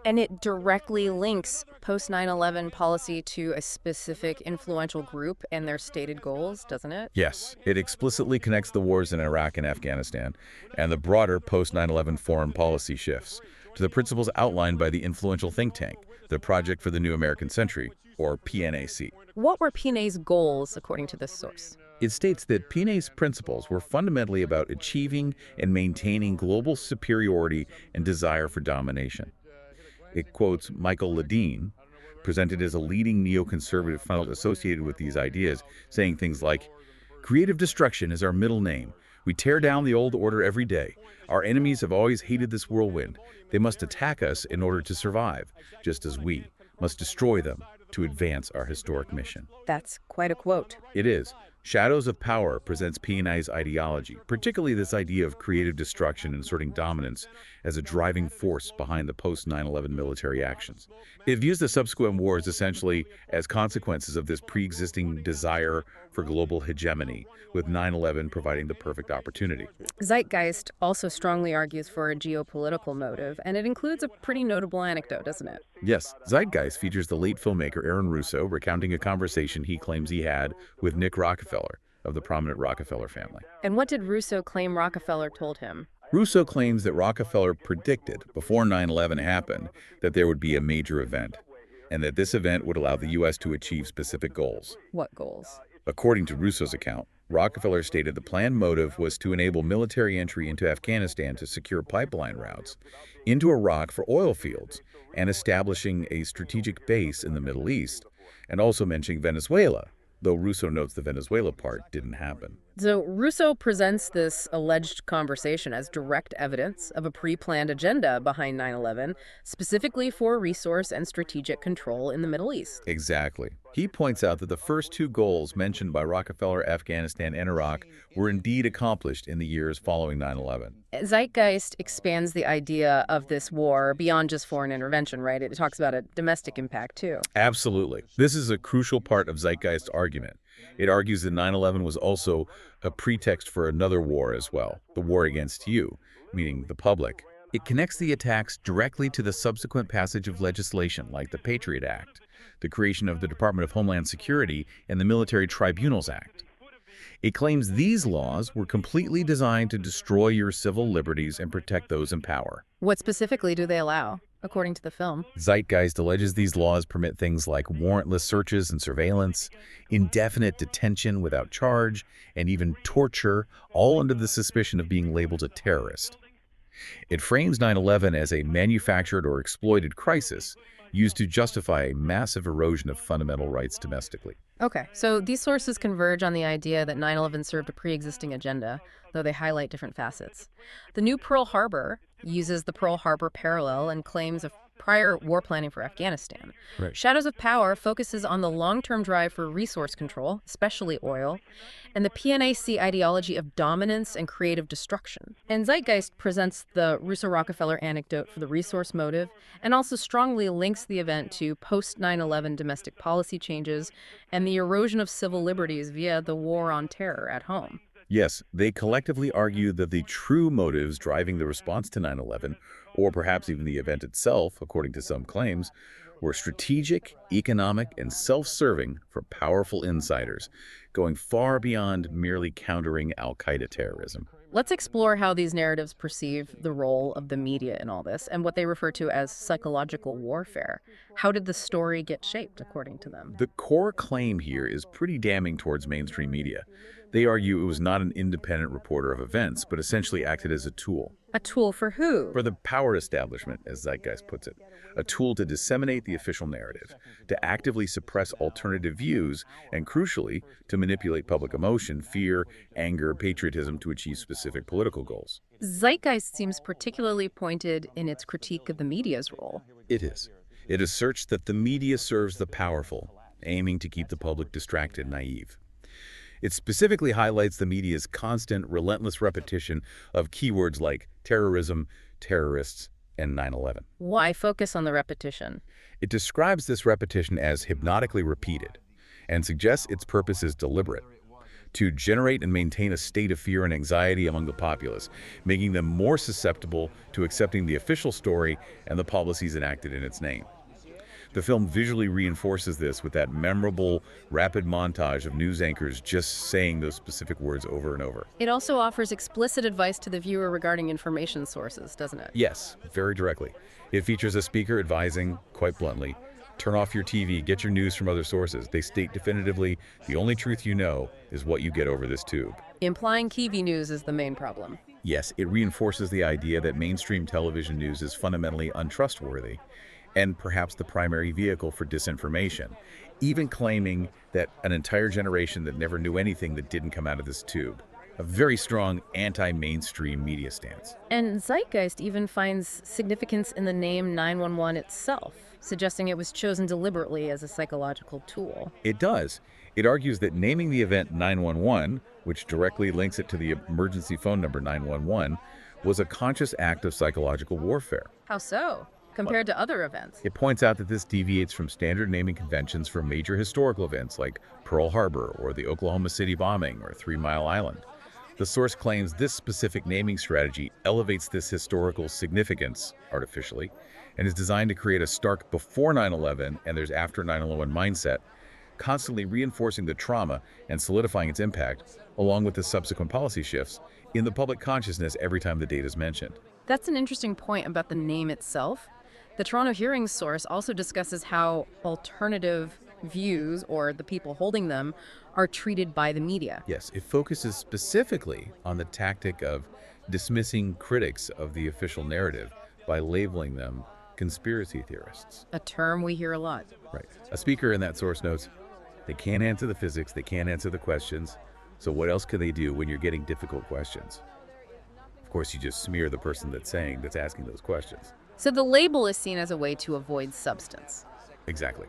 [SPEAKER 1] And it directly links post 9/11 policy to a specific influential group and their stated goals, doesn't it?
[SPEAKER 2] Yes, it explicitly connects the wars in Iraq and Afghanistan and the broader post-9/11 foreign policy shifts to the principles outlined by the influential think tank, the Project for the New American Century, or PNAC.
[SPEAKER 1] What were PNA's goals, according to this source?
[SPEAKER 2] It states that PNA's principles were fundamentally about achieving and maintaining global superiority and desire for domination. It quotes Michael Ledeen, presented as a leading neoconservative funnel associated with these ideas, saying things like, "Creative destruction is our middle name. We tear down the old order every day. Our enemies have always hated this whirlwind. They must attack us in order to survive, just as we must destroy them to advance our historic mission."
[SPEAKER 1] That's quite a quote.
[SPEAKER 2] It is. Shadows of Power presents PNI's ideology, particularly this idea of creative destruction and asserting dominance as a driving force behind the post-9/11 military actions. It views the subsequent wars essentially as consequences of this pre-existing desire for global hegemony, with 9/11 providing the perfect opportunity.
[SPEAKER 1] Zeitgeist also strongly argues for a geopolitical motive, and it includes a pretty notable anecdote, doesn't it?
[SPEAKER 2] Yes, Zeitgeist features the late filmmaker Aaron Russo recounting a conversation he claims he had with Nick Rockefeller of the prominent Rockefeller family.
[SPEAKER 1] And what did Russo claim Rockefeller told him?
[SPEAKER 2] Russo claims that Rockefeller predicted before 9/11 happened that there would be a major event, and that this event would allow the U.S. to achieve specific goals.
[SPEAKER 1] What goals?
[SPEAKER 2] According to Russo's account, Rockefeller stated the planned motive was to enable military entry into Afghanistan to secure pipeline routes into Iraq for oil fields and establishing a strategic base in the Middle East, and also mentioning Venezuela, though Russo notes the Venezuela part didn't happen.
[SPEAKER 1] So Russo presents this alleged conversation as direct evidence of a pre-planned agenda behind 9/11, specifically for resource and strategic control in the Middle East.
[SPEAKER 2] Exactly. He points out that the first two goals mentioned by Rockefeller, Afghanistan, and Iraq were indeed accomplished in the years following 9/11.
[SPEAKER 1] Zeitgeist expands the idea of this war beyond just foreign intervention, right? It talks about a domestic impact, too.
[SPEAKER 2] Absolutely. This is a crucial part of Zeitgeist's argument. It argues that 9/11 was also a pretext for another war as well, the war against you, meaning the public. It connects the attacks directly to the subsequent passage of legislation like the Patriot Act, the creation of the Department of Homeland Security, and the Military Tribunals Act. It claims these laws were completely designed to destroy your civil liberties and protect those in power.
[SPEAKER 1] What specifically do they allow, according to the film?
[SPEAKER 2] Zeitgeist alleges these laws permit things like warrantless searches and surveillance, indefinite detention without charge, and even torture, all under the suspicion of being labeled a terrorist. It frames 9/11 as a manufactured or exploited crisis used to justify a massive erosion of fundamental rights domestically.
[SPEAKER 1] Okay, so these sources converge on the idea that 9/11 served a pre-existing agenda, though they highlight different facets. The new Pearl Harbor uses the Pearl Harbor parallel and claims of prior war planning for Afghanistan.
[SPEAKER 2] Right.
[SPEAKER 1] Shadows of Power focuses on the long-term drive for resource control, especially oil, and the PNAC ideology of dominance and creative destruction. And Zeitgeist presents the Russo-Rockefeller anecdote for the resource motive and also strongly links the event to post-9/11 domestic policy changes and the erosion of civil liberties via the war on terror at home.
[SPEAKER 2] Yes, they collectively argue that the true motives driving the response to 9/11, or perhaps even the event itself, according to some claims, were strategic, economic, and self-serving for powerful insiders, going far beyond merely countering al-Qaeda terrorism.
[SPEAKER 1] Let's explore how these narratives perceive the role of the media in all this and what they refer to as psychological warfare. How did the story get shaped, according to them?
[SPEAKER 2] The core claim here is pretty damning towards mainstream media. They argue it was not an independent reporter of events, but essentially acted as a tool.
[SPEAKER 1] A tool for who?
[SPEAKER 2] For the power establishment, as Zeitgeist puts it, a tool to disseminate the official narrative, to actively suppress alternative views, and crucially, to manipulate public emotion, fear, anger, patriotism to achieve specific political goals.
[SPEAKER 1] Zeitgeist seems particularly pointed in its critique of the media's role.
[SPEAKER 2] It is. It asserts that the media serves the powerful, aiming to keep the public distracted and naive. It specifically highlights the media's constant, relentless repetition of keywords like terrorism, terrorists, and 9/11.
[SPEAKER 1] Why focus on the repetition?
[SPEAKER 2] It describes this repetition as hypnotically repeated and suggests its purpose is deliberate, to generate and maintain a state of fear and anxiety among the populace, making them more susceptible to accepting the official story and the policies enacted in its name. The film visually reinforces this with that memorable, rapid montage of news anchors just saying those specific words over and over.
[SPEAKER 1] It also offers explicit advice to the viewer regarding information sources, doesn't it?
[SPEAKER 2] Yes, very directly. It features a speaker advising, quite bluntly, turn off your TV, get your news from other sources. They state definitively, the only truth you know is what you get over this tube.
[SPEAKER 1] Implying TV news is the main problem.
[SPEAKER 2] Yes, it reinforces the idea that mainstream television news is fundamentally untrustworthy and perhaps the primary vehicle for disinformation, even claiming that an entire generation that never knew anything that didn't come out of this tube. A very strong anti-mainstream media stance.
[SPEAKER 1] And Zeitgeist even finds significance in the name 911 itself, suggesting it was chosen deliberately as a psychological tool.
[SPEAKER 2] It does. It argues that naming the event 911, which directly links it to the emergency phone number 911, was a conscious act of psychological warfare.
[SPEAKER 1] How so? Compared to other events?
[SPEAKER 2] It points out that this deviates from standard naming conventions for major historical events like Pearl Harbor or the Oklahoma City bombing or 3 Mile Island. The source claims this specific naming strategy elevates this historical significance artificially and is designed to create a stark before 9/11 and there's after 9/11 mindset, constantly reinforcing the trauma and solidifying its impact, along with the subsequent policy shifts, in the public consciousness every time the date is mentioned.
[SPEAKER 1] That's an interesting point about the name itself. The Toronto Hearings source also discusses how alternative views, or the people holding them, are treated by the media.
[SPEAKER 2] Yes, it focuses specifically on the tactic of dismissing critics of the official narrative by labeling them conspiracy theorists.
[SPEAKER 1] A term we hear a lot.
[SPEAKER 2] Right. A speaker in that source notes, they can't answer the physics, they can't answer the questions, so what else can they do when you're getting difficult questions? Of course, you just smear the person that's asking those questions.
[SPEAKER 1] So the label is seen as a way to avoid substance.
[SPEAKER 2] Exactly.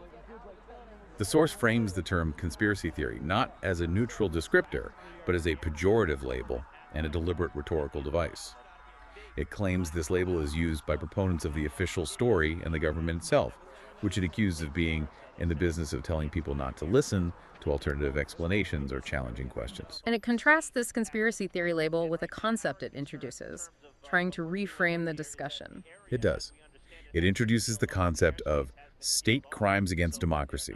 [SPEAKER 2] The source frames the term conspiracy theory not as a neutral descriptor, but as a pejorative label and a deliberate rhetorical device. It claims this label is used by proponents of the official story and the government itself, which it accuses of being in the business of telling people not to listen to alternative explanations or challenging questions.
[SPEAKER 1] And it contrasts this conspiracy theory label with a concept it introduces, trying to reframe the discussion.
[SPEAKER 2] It does. It introduces the concept of state crimes against democracy,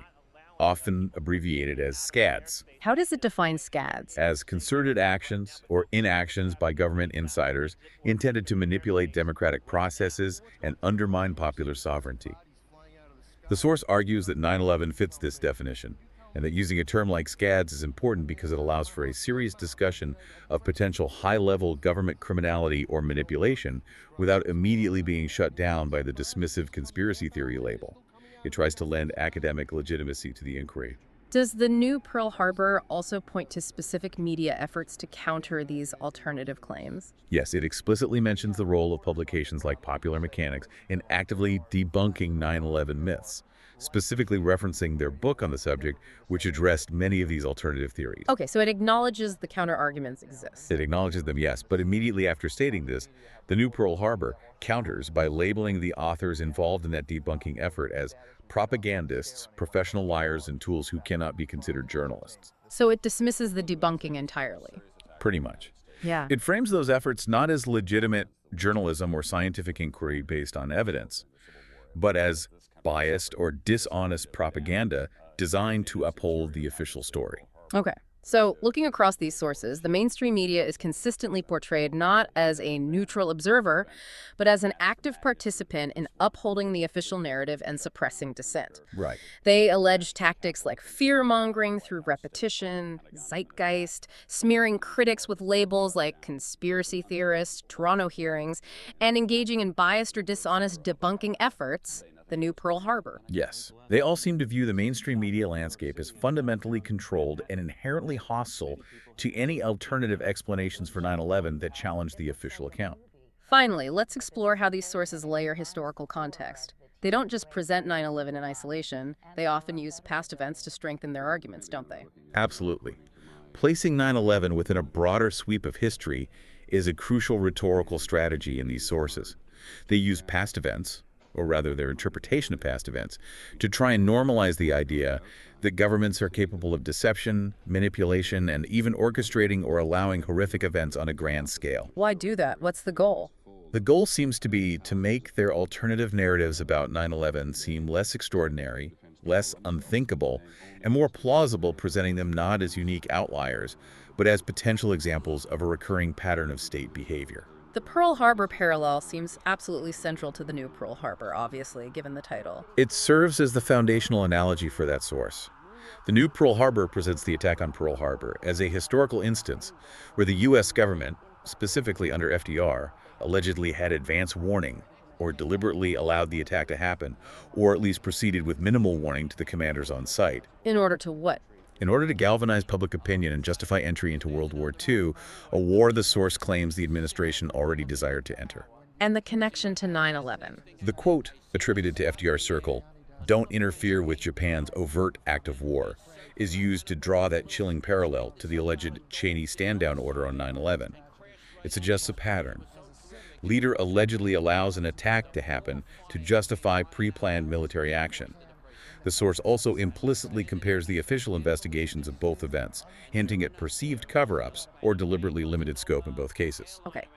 [SPEAKER 2] often abbreviated as SCADs,
[SPEAKER 1] How does it define SCADs?
[SPEAKER 2] as concerted actions or inactions by government insiders intended to manipulate democratic processes and undermine popular sovereignty. The source argues that 9/11 fits this definition, and that using a term like SCADs is important because it allows for a serious discussion of potential high-level government criminality or manipulation without immediately being shut down by the dismissive conspiracy theory label. It tries to lend academic legitimacy to the inquiry.
[SPEAKER 1] Does the new Pearl Harbor also point to specific media efforts to counter these alternative claims?
[SPEAKER 2] Yes, it explicitly mentions the role of publications like Popular Mechanics in actively debunking 9/11 myths, specifically referencing their book on the subject, which addressed many of these alternative theories.
[SPEAKER 1] Okay, so it acknowledges the counter arguments exist.
[SPEAKER 2] It acknowledges them, yes, but immediately after stating this, the new Pearl Harbor counters by labeling the authors involved in that debunking effort as propagandists, professional liars, and tools who cannot be considered journalists.
[SPEAKER 1] So it dismisses the debunking entirely.
[SPEAKER 2] Pretty much.
[SPEAKER 1] Yeah.
[SPEAKER 2] It frames those efforts not as legitimate journalism or scientific inquiry based on evidence, but as biased or dishonest propaganda designed to uphold the official story.
[SPEAKER 1] Okay. So, looking across these sources, the mainstream media is consistently portrayed not as a neutral observer, but as an active participant in upholding the official narrative and suppressing dissent.
[SPEAKER 2] Right.
[SPEAKER 1] They allege tactics like fear-mongering through repetition, zeitgeist, smearing critics with labels like conspiracy theorists, Toronto hearings, and engaging in biased or dishonest debunking efforts, the new Pearl Harbor.
[SPEAKER 2] Yes. They all seem to view the mainstream media landscape as fundamentally controlled and inherently hostile to any alternative explanations for 9/11 that challenge the official account.
[SPEAKER 1] Finally, let's explore how these sources layer historical context. They don't just present 9/11 in isolation, they often use past events to strengthen their arguments, don't they?
[SPEAKER 2] Absolutely. Placing 9/11 within a broader sweep of history is a crucial rhetorical strategy in these sources. They use past events, or rather their interpretation of past events, to try and normalize the idea that governments are capable of deception, manipulation, and even orchestrating or allowing horrific events on a grand scale.
[SPEAKER 1] Why do that? What's the goal?
[SPEAKER 2] The goal seems to be to make their alternative narratives about 9/11 seem less extraordinary, less unthinkable, and more plausible, presenting them not as unique outliers, but as potential examples of a recurring pattern of state behavior.
[SPEAKER 1] The Pearl Harbor parallel seems absolutely central to the new Pearl Harbor, obviously, given the title.
[SPEAKER 2] It serves as the foundational analogy for that source. The new Pearl Harbor presents the attack on Pearl Harbor as a historical instance where the U.S. government, specifically under FDR, allegedly had advance warning or deliberately allowed the attack to happen, or at least proceeded with minimal warning to the commanders on site.
[SPEAKER 1] In order to what?
[SPEAKER 2] In order to galvanize public opinion and justify entry into World War II, a war the source claims the administration already desired to enter.
[SPEAKER 1] And the connection to 9/11.
[SPEAKER 2] The quote, attributed to FDR's circle, "Don't interfere with Japan's overt act of war," is used to draw that chilling parallel to the alleged Cheney stand-down order on 9/11. It suggests a pattern. Leader allegedly allows an attack to happen to justify pre-planned military action. The source also implicitly compares the official investigations of both events, hinting at perceived cover-ups or deliberately limited scope in both cases.
[SPEAKER 1] Okay.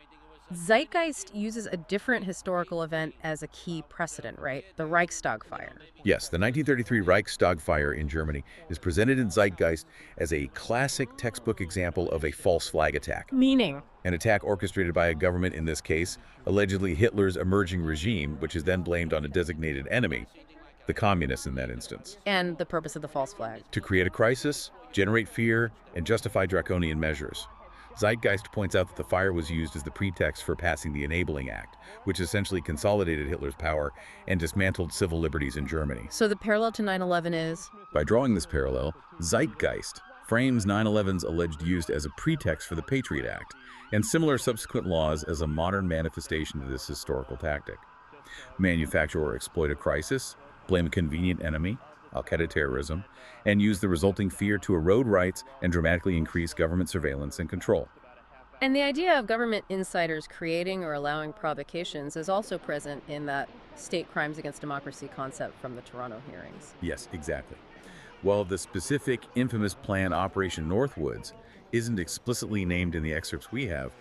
[SPEAKER 1] Zeitgeist uses a different historical event as a key precedent, right? The Reichstag fire.
[SPEAKER 2] Yes, the 1933 Reichstag fire in Germany is presented in Zeitgeist as a classic textbook example of a false flag attack.
[SPEAKER 1] Meaning?
[SPEAKER 2] An attack orchestrated by a government, in this case, allegedly Hitler's emerging regime, which is then blamed on a designated enemy, the communists in that instance.
[SPEAKER 1] And the purpose of the false flag.
[SPEAKER 2] To create a crisis, generate fear, and justify draconian measures. Zeitgeist points out that the fire was used as the pretext for passing the Enabling Act, which essentially consolidated Hitler's power and dismantled civil liberties in Germany.
[SPEAKER 1] So the parallel to 9/11 is?
[SPEAKER 2] By drawing this parallel, Zeitgeist frames 9/11's alleged use as a pretext for the Patriot Act, and similar subsequent laws as a modern manifestation of this historical tactic. Manufacture or exploit a crisis, blame a convenient enemy, Al-Qaeda terrorism, and use the resulting fear to erode rights and dramatically increase government surveillance and control.
[SPEAKER 1] And the idea of government insiders creating or allowing provocations is also present in that state crimes against democracy concept from the Toronto hearings.
[SPEAKER 2] Yes, exactly. While the specific infamous plan Operation Northwoods isn't explicitly named in the excerpts we have,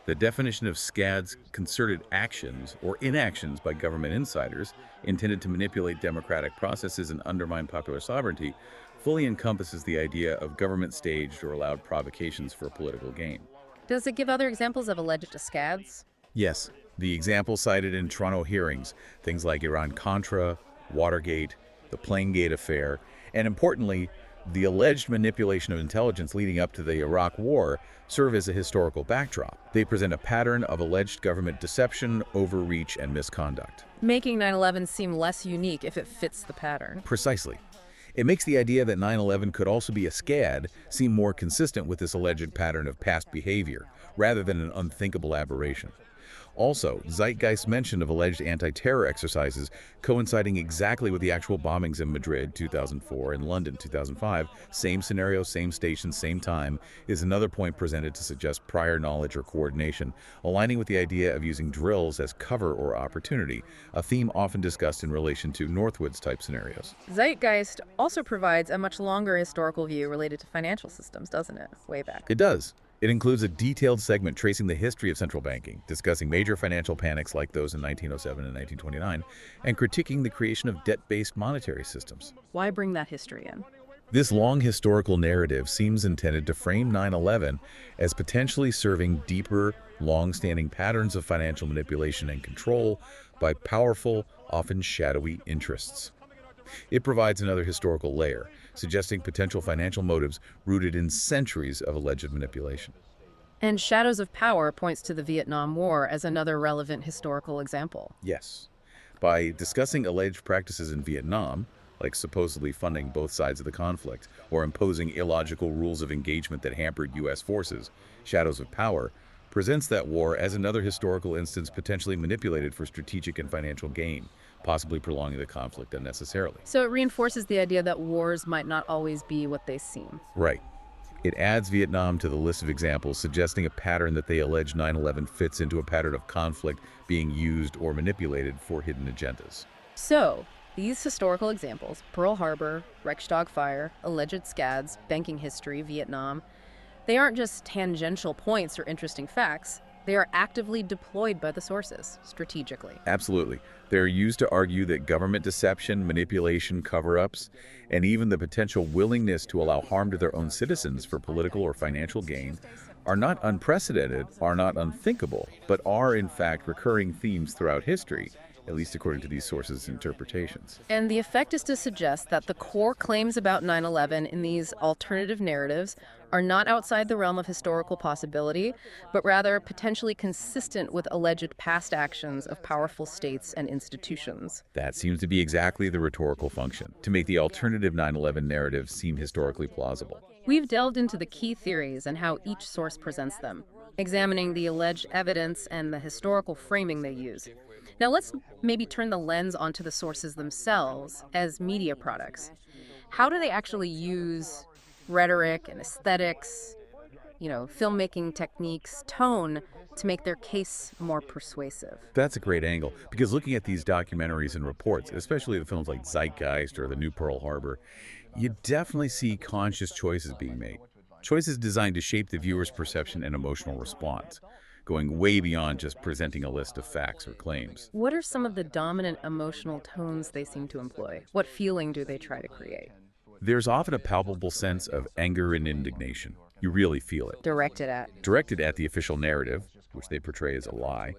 [SPEAKER 2] the definition of SCAD's concerted actions or inactions by government insiders intended to manipulate democratic processes and undermine popular sovereignty fully encompasses the idea of government staged or allowed provocations for political gain.
[SPEAKER 1] Does it give other examples of alleged scads?
[SPEAKER 2] Yes, the examples cited in Toronto hearings, things like Iran-Contra, Watergate, the Plainegate affair, and importantly, the alleged manipulation of intelligence leading up to the Iraq War serve as a historical backdrop. They present a pattern of alleged government deception, overreach, and misconduct.
[SPEAKER 1] Making 9/11 seem less unique if it fits the pattern.
[SPEAKER 2] Precisely. It makes the idea that 9/11 could also be a SCAD seem more consistent with this alleged pattern of past behavior, rather than an unthinkable aberration. Also, Zeitgeist's mention of alleged anti-terror exercises coinciding exactly with the actual bombings in Madrid 2004 and London 2005, same scenario, same station, same time, is another point presented to suggest prior knowledge or coordination, aligning with the idea of using drills as cover or opportunity, a theme often discussed in relation to Northwoods-type scenarios.
[SPEAKER 1] Zeitgeist also provides a much longer historical view related to financial systems, doesn't it? Way back.
[SPEAKER 2] It does. It includes a detailed segment tracing the history of central banking, discussing major financial panics like those in 1907 and 1929, and critiquing the creation of debt-based monetary systems.
[SPEAKER 1] Why bring that history in?
[SPEAKER 2] This long historical narrative seems intended to frame 9/11 as potentially serving deeper, long-standing patterns of financial manipulation and control by powerful, often shadowy interests. It provides another historical layer, suggesting potential financial motives rooted in centuries of alleged manipulation.
[SPEAKER 1] And Shadows of Power points to the Vietnam War as another relevant historical example.
[SPEAKER 2] Yes. By discussing alleged practices in Vietnam, like supposedly funding both sides of the conflict or imposing illogical rules of engagement that hampered U.S. forces, Shadows of Power presents that war as another historical instance potentially manipulated for strategic and financial gain, possibly prolonging the conflict unnecessarily.
[SPEAKER 1] So it reinforces the idea that wars might not always be what they seem.
[SPEAKER 2] Right. It adds Vietnam to the list of examples, suggesting a pattern that they allege 9/11 fits into a pattern of conflict being used or manipulated for hidden agendas.
[SPEAKER 1] So, these historical examples, Pearl Harbor, Reichstag fire, alleged scads, banking history, Vietnam, they aren't just tangential points or interesting facts. They are actively deployed by the sources, strategically.
[SPEAKER 2] Absolutely. They're used to argue that government deception, manipulation, cover-ups, and even the potential willingness to allow harm to their own citizens for political or financial gain are not unprecedented, are not unthinkable, but are in fact recurring themes throughout history, at least according to these sources' interpretations.
[SPEAKER 1] And the effect is to suggest that the core claims about 9/11 in these alternative narratives are not outside the realm of historical possibility, but rather potentially consistent with alleged past actions of powerful states and institutions.
[SPEAKER 2] That seems to be exactly the rhetorical function, to make the alternative 9/11 narrative seem historically plausible.
[SPEAKER 1] We've delved into the key theories and how each source presents them, examining the alleged evidence and the historical framing they use. Now let's maybe turn the lens onto the sources themselves as media products. How do they actually use rhetoric and aesthetics, filmmaking techniques, tone to make their case more persuasive?
[SPEAKER 2] That's a great angle, because looking at these documentaries and reports, especially the films like Zeitgeist or The New Pearl Harbor, you definitely see conscious choices being made. Choices designed to shape the viewer's perception and emotional response, going way beyond just presenting a list of facts or claims.
[SPEAKER 1] What are some of the dominant emotional tones they seem to employ? What feeling do they try to create?
[SPEAKER 2] There's often a palpable sense of anger and indignation. You really feel it.
[SPEAKER 1] Directed at?
[SPEAKER 2] Directed at the official narrative, which they portray as a lie,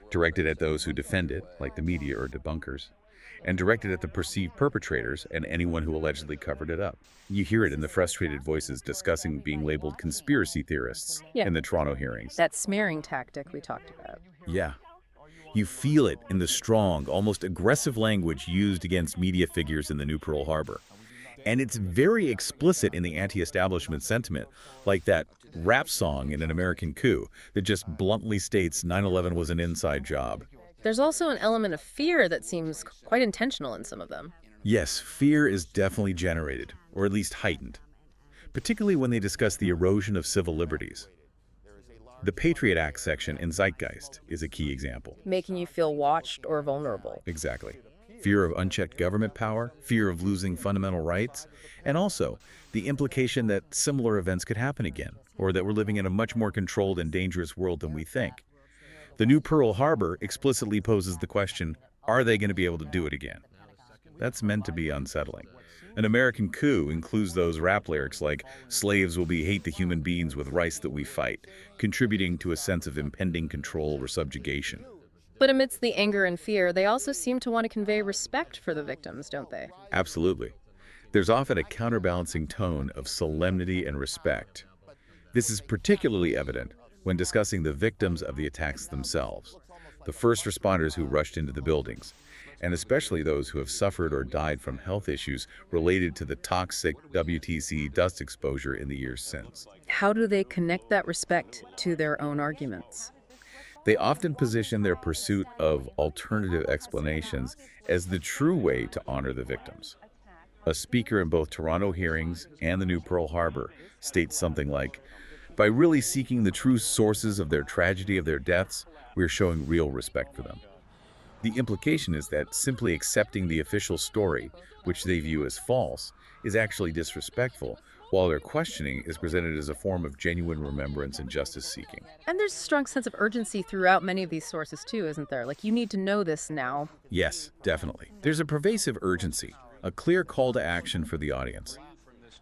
[SPEAKER 2] directed at those who defend it, like the media or debunkers, and directed at the perceived perpetrators and anyone who allegedly covered it up. You hear it in the frustrated voices discussing being labeled conspiracy theorists in the Toronto hearings.
[SPEAKER 1] That smearing tactic we talked about.
[SPEAKER 2] Yeah. You feel it in the strong, almost aggressive language used against media figures in the New Pearl Harbor. And it's very explicit in the anti-establishment sentiment, like that rap song in An American Coup that just bluntly states 9/11 was an inside job.
[SPEAKER 1] There's also an element of fear that seems quite intentional in some of them.
[SPEAKER 2] Yes, fear is definitely generated, or at least heightened, particularly when they discuss the erosion of civil liberties. The Patriot Act section in Zeitgeist is a key example.
[SPEAKER 1] Making you feel watched or vulnerable.
[SPEAKER 2] Exactly. Fear of unchecked government power, fear of losing fundamental rights, and also the implication that similar events could happen again, or that we're living in a much more controlled and dangerous world than we think. The New Pearl Harbor explicitly poses the question, are they going to be able to do it again? That's meant to be unsettling. An American Coup includes those rap lyrics like, slaves will be hate the human beings with rice that we fight, contributing to a sense of impending control or subjugation.
[SPEAKER 1] But amidst the anger and fear, they also seem to want to convey respect for the victims, don't they?
[SPEAKER 2] Absolutely. There's often a counterbalancing tone of solemnity and respect. This is particularly evident when discussing the victims of the attacks themselves, the first responders who rushed into the buildings, and especially those who have suffered or died from health issues related to the toxic WTC dust exposure in the years since.
[SPEAKER 1] How do they connect that respect to their own arguments?
[SPEAKER 2] They often position their pursuit of alternative explanations as the true way to honor the victims. A speaker in both Toronto hearings and the new Pearl Harbor states something like, by really seeking the true sources of their tragedy of their deaths, we are showing real respect for them. The implication is that simply accepting the official story, which they view as false, is actually disrespectful, while their questioning is presented as a form of genuine remembrance and justice seeking.
[SPEAKER 1] And there's a strong sense of urgency throughout many of these sources too, isn't there? Like, you need to know this now.
[SPEAKER 2] Yes, definitely. There's a pervasive urgency, a clear call to action for the audience.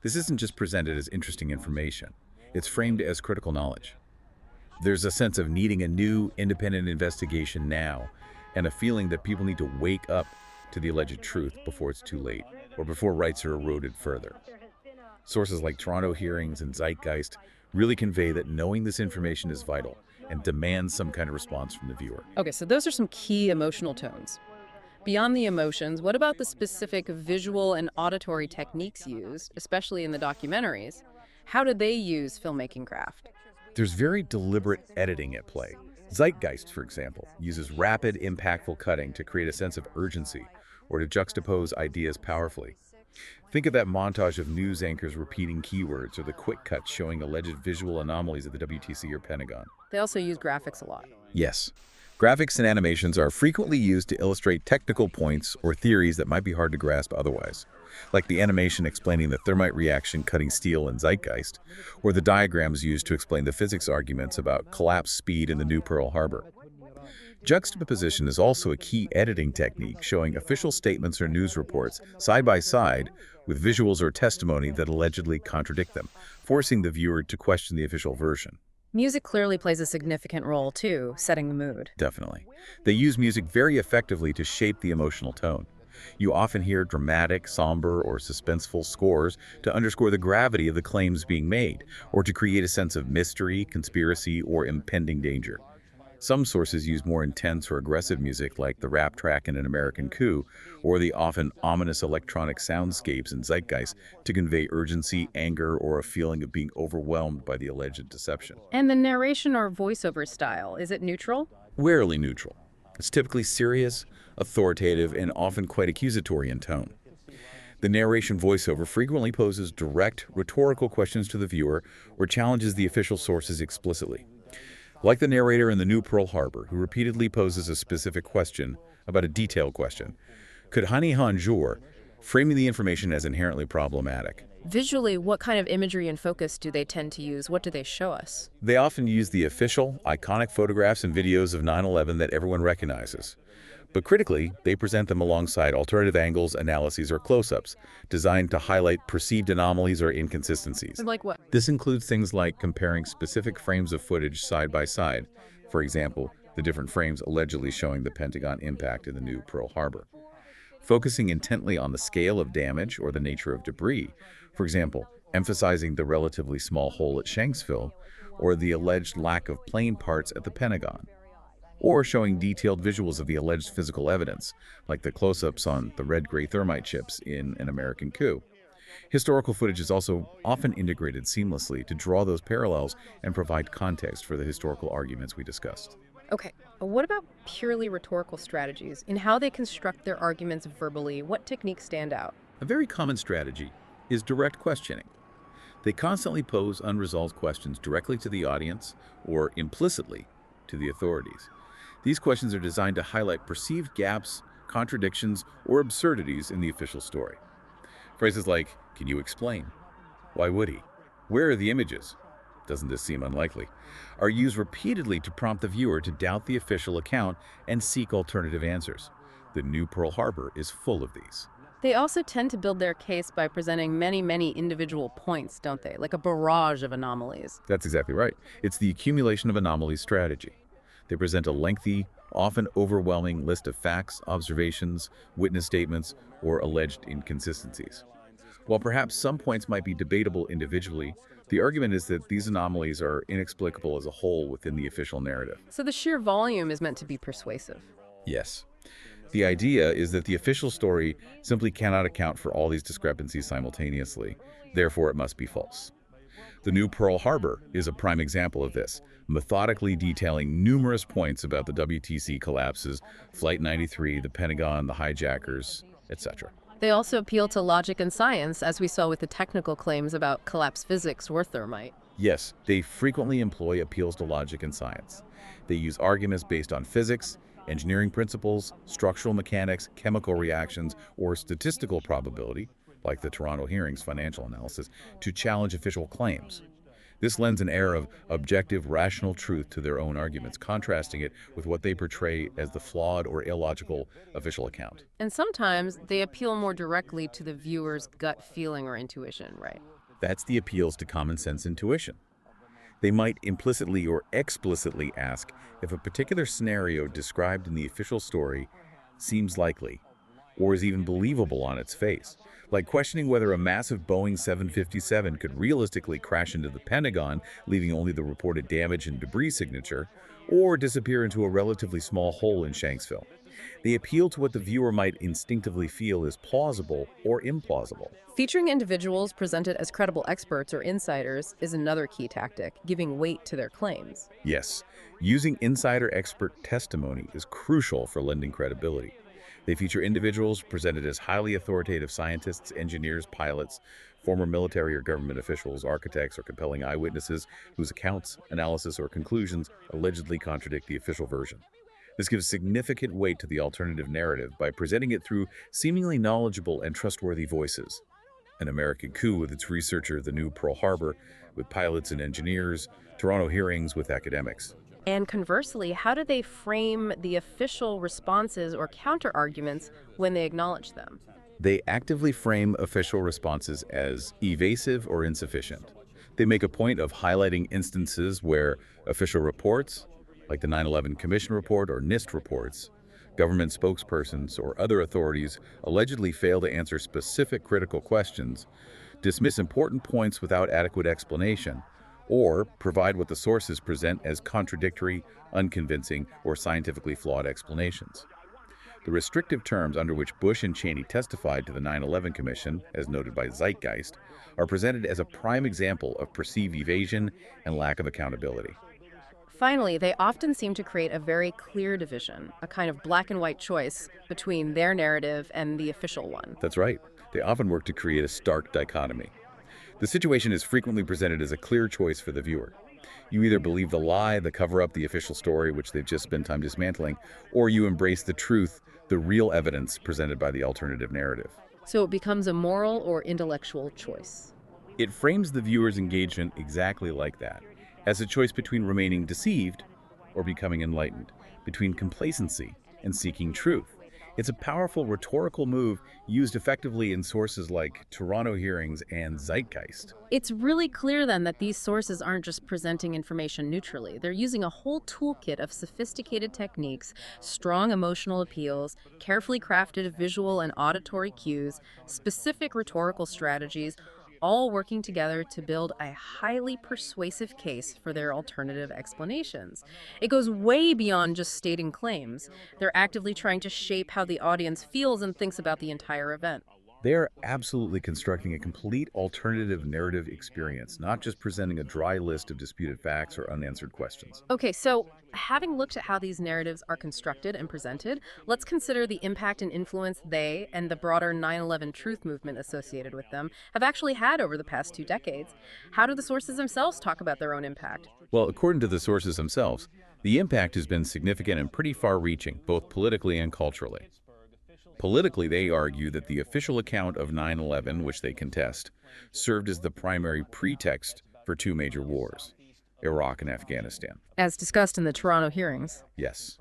[SPEAKER 2] This isn't just presented as interesting information. It's framed as critical knowledge. There's a sense of needing a new, independent investigation now, and a feeling that people need to wake up to the alleged truth before it's too late, or before rights are eroded further. Sources like Toronto hearings and Zeitgeist really convey that knowing this information is vital and demands some kind of response from the viewer.
[SPEAKER 1] Okay, so those are some key emotional tones. Beyond the emotions, what about the specific visual and auditory techniques used, especially in the documentaries? How do they use filmmaking craft?
[SPEAKER 2] There's very deliberate editing at play. Zeitgeist, for example, uses rapid, impactful cutting to create a sense of urgency or to juxtapose ideas powerfully. Think of that montage of news anchors repeating keywords or the quick cuts showing alleged visual anomalies at the WTC or Pentagon.
[SPEAKER 1] They also use graphics a lot.
[SPEAKER 2] Yes. Graphics and animations are frequently used to illustrate technical points or theories that might be hard to grasp otherwise, like the animation explaining the thermite reaction cutting steel in Zeitgeist, or the diagrams used to explain the physics arguments about collapse speed in the new Pearl Harbor. Juxtaposition is also a key editing technique, showing official statements or news reports side by side with visuals or testimony that allegedly contradict them, forcing the viewer to question the official version.
[SPEAKER 1] Music clearly plays a significant role, too, setting the mood.
[SPEAKER 2] Definitely. They use music very effectively to shape the emotional tone. You often hear dramatic, somber, or suspenseful scores to underscore the gravity of the claims being made, or to create a sense of mystery, conspiracy, or impending danger. Some sources use more intense or aggressive music like the rap track in An American Coup, or the often ominous electronic soundscapes in Zeitgeist to convey urgency, anger, or a feeling of being overwhelmed by the alleged deception.
[SPEAKER 1] And the narration or voiceover style, is it neutral?
[SPEAKER 2] Rarely neutral. It's typically serious, authoritative, and often quite accusatory in tone. The narration voiceover frequently poses direct, rhetorical questions to the viewer or challenges the official sources explicitly. Like the narrator in the new Pearl Harbor, who repeatedly poses a specific question about a detailed question. Could Hani Hanjour, framing the information as inherently problematic?
[SPEAKER 1] Visually, what kind of imagery and focus do they tend to use? What do they show us?
[SPEAKER 2] They often use the official, iconic photographs and videos of 9/11 that everyone recognizes. But critically, they present them alongside alternative angles, analyses, or close-ups, designed to highlight perceived anomalies or inconsistencies.
[SPEAKER 1] Like what?
[SPEAKER 2] This includes things like comparing specific frames of footage side by side, for example, the different frames allegedly showing the Pentagon impact in the new Pearl Harbor. Focusing intently on the scale of damage or the nature of debris, for example, emphasizing the relatively small hole at Shanksville or the alleged lack of plane parts at the Pentagon. Or showing detailed visuals of the alleged physical evidence, like the close-ups on the red-gray thermite chips in An American Coup. Historical footage is also often integrated seamlessly to draw those parallels and provide context for the historical arguments we discussed.
[SPEAKER 1] Okay, but what about purely rhetorical strategies? In how they construct their arguments verbally, what techniques stand out?
[SPEAKER 2] A very common strategy is direct questioning. They constantly pose unresolved questions directly to the audience or implicitly to the authorities. These questions are designed to highlight perceived gaps, contradictions, or absurdities in the official story. Phrases like, "Can you explain?" "Why would he?" "Where are the images?" "Doesn't this seem unlikely?" are used repeatedly to prompt the viewer to doubt the official account and seek alternative answers. The new Pearl Harbor is full of these.
[SPEAKER 1] They also tend to build their case by presenting many, many individual points, don't they? Like a barrage of anomalies.
[SPEAKER 2] That's exactly right. It's the accumulation of anomalies strategy. They present a lengthy, often overwhelming list of facts, observations, witness statements, or alleged inconsistencies. While perhaps some points might be debatable individually, the argument is that these anomalies are inexplicable as a whole within the official narrative.
[SPEAKER 1] So the sheer volume is meant to be persuasive.
[SPEAKER 2] Yes. The idea is that the official story simply cannot account for all these discrepancies simultaneously, therefore it must be false. The new Pearl Harbor is a prime example of this, methodically detailing numerous points about the WTC collapses, Flight 93, the Pentagon, the hijackers, etc.
[SPEAKER 1] They also appeal to logic and science, as we saw with the technical claims about collapsed physics or thermite.
[SPEAKER 2] Yes, they frequently employ appeals to logic and science. They use arguments based on physics, engineering principles, structural mechanics, chemical reactions, or statistical probability, like the Toronto hearings financial analysis, to challenge official claims. This lends an air of objective, rational truth to their own arguments, contrasting it with what they portray as the flawed or illogical official account.
[SPEAKER 1] And sometimes they appeal more directly to the viewer's gut feeling or intuition, right?
[SPEAKER 2] That's the appeals to common sense intuition. They might implicitly or explicitly ask if a particular scenario described in the official story seems likely or is even believable on its face, like questioning whether a massive Boeing 757 could realistically crash into the Pentagon, leaving only the reported damage and debris signature, or disappear into a relatively small hole in Shanksville. They appeal to what the viewer might instinctively feel is plausible or implausible.
[SPEAKER 1] Featuring individuals presented as credible experts or insiders is another key tactic, giving weight to their claims.
[SPEAKER 2] Yes, using insider expert testimony is crucial for lending credibility. They feature individuals presented as highly authoritative scientists, engineers, pilots, former military or government officials, architects, or compelling eyewitnesses whose accounts, analysis, or conclusions allegedly contradict the official version. This gives significant weight to the alternative narrative by presenting it through seemingly knowledgeable and trustworthy voices. An American Coup with its researcher, the new Pearl Harbor, with pilots and engineers, Toronto hearings with academics.
[SPEAKER 1] And conversely, how do they frame the official responses or counter-arguments when they acknowledge them?
[SPEAKER 2] They actively frame official responses as evasive or insufficient. They make a point of highlighting instances where official reports, like the 9/11 Commission report or NIST reports, government spokespersons or other authorities allegedly fail to answer specific critical questions, dismiss important points without adequate explanation, or provide what the sources present as contradictory, unconvincing, or scientifically flawed explanations. The restrictive terms under which Bush and Cheney testified to the 9/11 Commission, as noted by Zeitgeist, are presented as a prime example of perceived evasion and lack of accountability.
[SPEAKER 1] Finally, they often seem to create a very clear division, a kind of black and white choice between their narrative and the official one.
[SPEAKER 2] That's right. They often work to create a stark dichotomy. The situation is frequently presented as a clear choice for the viewer. You either believe the lie, the cover-up, the official story, which they've just spent time dismantling, or you embrace the truth, the real evidence presented by the alternative narrative.
[SPEAKER 1] So it becomes a moral or intellectual choice.
[SPEAKER 2] It frames the viewer's engagement exactly like that, as a choice between remaining deceived or becoming enlightened, between complacency and seeking truth. It's a powerful rhetorical move used effectively in sources like Toronto hearings and Zeitgeist.
[SPEAKER 1] It's really clear then that these sources aren't just presenting information neutrally. They're using a whole toolkit of sophisticated techniques, strong emotional appeals, carefully crafted visual and auditory cues, specific rhetorical strategies, all working together to build a highly persuasive case for their alternative explanations. It goes way beyond just stating claims. They're actively trying to shape how the audience feels and thinks about the entire event.
[SPEAKER 2] They are absolutely constructing a complete alternative narrative experience, not just presenting a dry list of disputed facts or unanswered questions.
[SPEAKER 1] Okay, so having looked at how these narratives are constructed and presented, let's consider the impact and influence they and the broader 9/11 truth movement associated with them have actually had over the past 2 decades. How do the sources themselves talk about their own impact?
[SPEAKER 2] Well, according to the sources themselves, the impact has been significant and pretty far-reaching, both politically and culturally. Politically, they argue that the official account of 9/11, which they contest, served as the primary pretext for two major wars, Iraq and Afghanistan.
[SPEAKER 1] As discussed in the Toronto hearings.
[SPEAKER 2] Yes.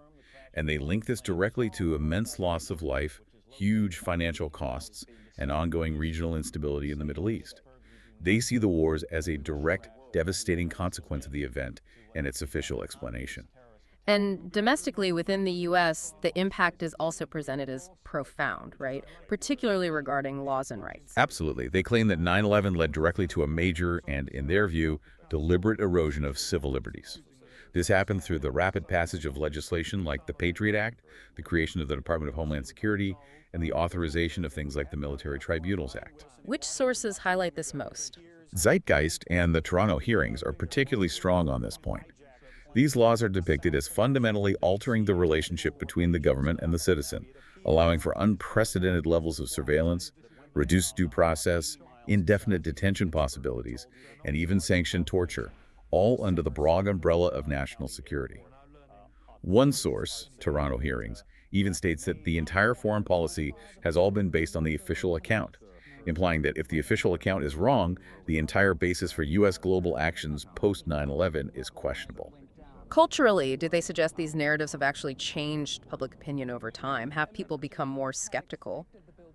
[SPEAKER 2] And they link this directly to immense loss of life, huge financial costs, and ongoing regional instability in the Middle East. They see the wars as a direct, devastating consequence of the event and its official explanation.
[SPEAKER 1] And domestically within the U.S., the impact is also presented as profound, right? Particularly regarding laws and rights.
[SPEAKER 2] Absolutely. They claim that 9/11 led directly to a major and, in their view, deliberate erosion of civil liberties. This happened through the rapid passage of legislation like the Patriot Act, the creation of the Department of Homeland Security, and the authorization of things like the Military Tribunals Act.
[SPEAKER 1] Which sources highlight this most?
[SPEAKER 2] Zeitgeist and the Toronto hearings are particularly strong on this point. These laws are depicted as fundamentally altering the relationship between the government and the citizen, allowing for unprecedented levels of surveillance, reduced due process, indefinite detention possibilities, and even sanctioned torture, all under the broad umbrella of national security. One source, Toronto hearings, even states that the entire foreign policy has all been based on the official account, implying that if the official account is wrong, the entire basis for U.S. global actions post 9/11 is questionable.
[SPEAKER 1] Culturally, do they suggest these narratives have actually changed public opinion over time? Have people become more skeptical?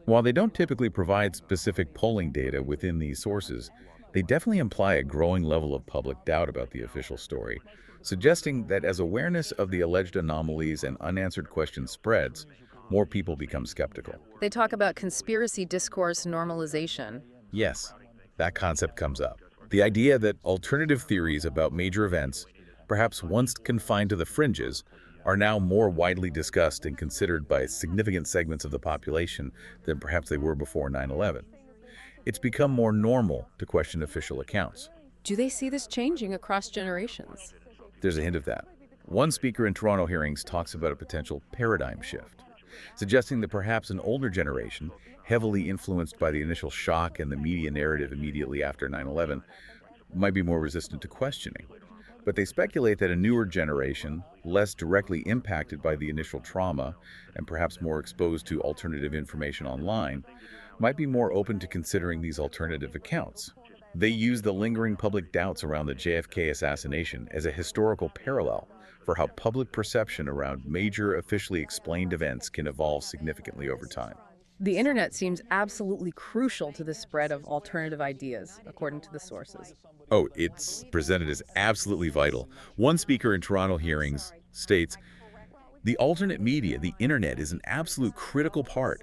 [SPEAKER 2] While they don't typically provide specific polling data within these sources, they definitely imply a growing level of public doubt about the official story, suggesting that as awareness of the alleged anomalies and unanswered questions spreads, more people become skeptical.
[SPEAKER 1] They talk about conspiracy discourse normalization.
[SPEAKER 2] Yes, that concept comes up. The idea that alternative theories about major events, perhaps once confined to the fringes, are now more widely discussed and considered by significant segments of the population than perhaps they were before 9/11. It's become more normal to question official accounts.
[SPEAKER 1] Do they see this changing across generations?
[SPEAKER 2] There's a hint of that. One speaker in Toronto hearings talks about a potential paradigm shift, suggesting that perhaps an older generation, heavily influenced by the initial shock and the media narrative immediately after 9/11, might be more resistant to questioning. But they speculate that a newer generation, less directly impacted by the initial trauma and perhaps more exposed to alternative information online, might be more open to considering these alternative accounts. They use the lingering public doubts around the JFK assassination as a historical parallel for how public perception around major officially explained events can evolve significantly over time.
[SPEAKER 1] The internet seems absolutely crucial to the spread of alternative ideas, according to the sources.
[SPEAKER 2] Oh, it's presented as absolutely vital. One speaker in Toronto hearings states, the alternate media, the internet, is an absolute critical part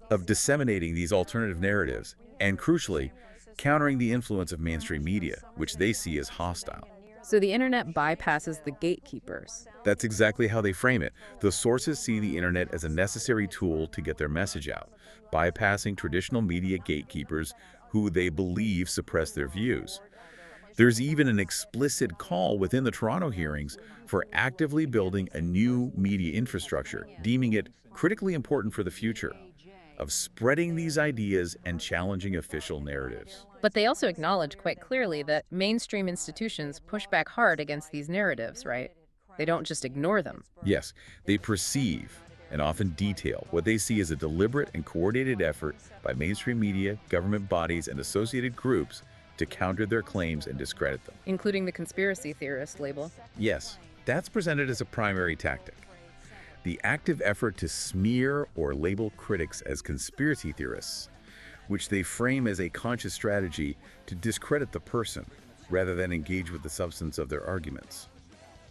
[SPEAKER 2] of disseminating these alternative narratives and, crucially, countering the influence of mainstream media, which they see as hostile.
[SPEAKER 1] So the internet bypasses the gatekeepers.
[SPEAKER 2] That's exactly how they frame it. The sources see the internet as a necessary tool to get their message out, bypassing traditional media gatekeepers who they believe suppress their views. There's even an explicit call within the Toronto hearings for actively building a new media infrastructure, deeming it critically important for the future of spreading these ideas and challenging official narratives.
[SPEAKER 1] But they also acknowledge quite clearly that mainstream institutions push back hard against these narratives, right? They don't just ignore them.
[SPEAKER 2] Yes, they perceive and often detail what they see as a deliberate and coordinated effort by mainstream media, government bodies, and associated groups to counter their claims and discredit them.
[SPEAKER 1] Including the conspiracy theorist label.
[SPEAKER 2] Yes, that's presented as a primary tactic. The active effort to smear or label critics as conspiracy theorists, which they frame as a conscious strategy to discredit the person rather than engage with the substance of their arguments.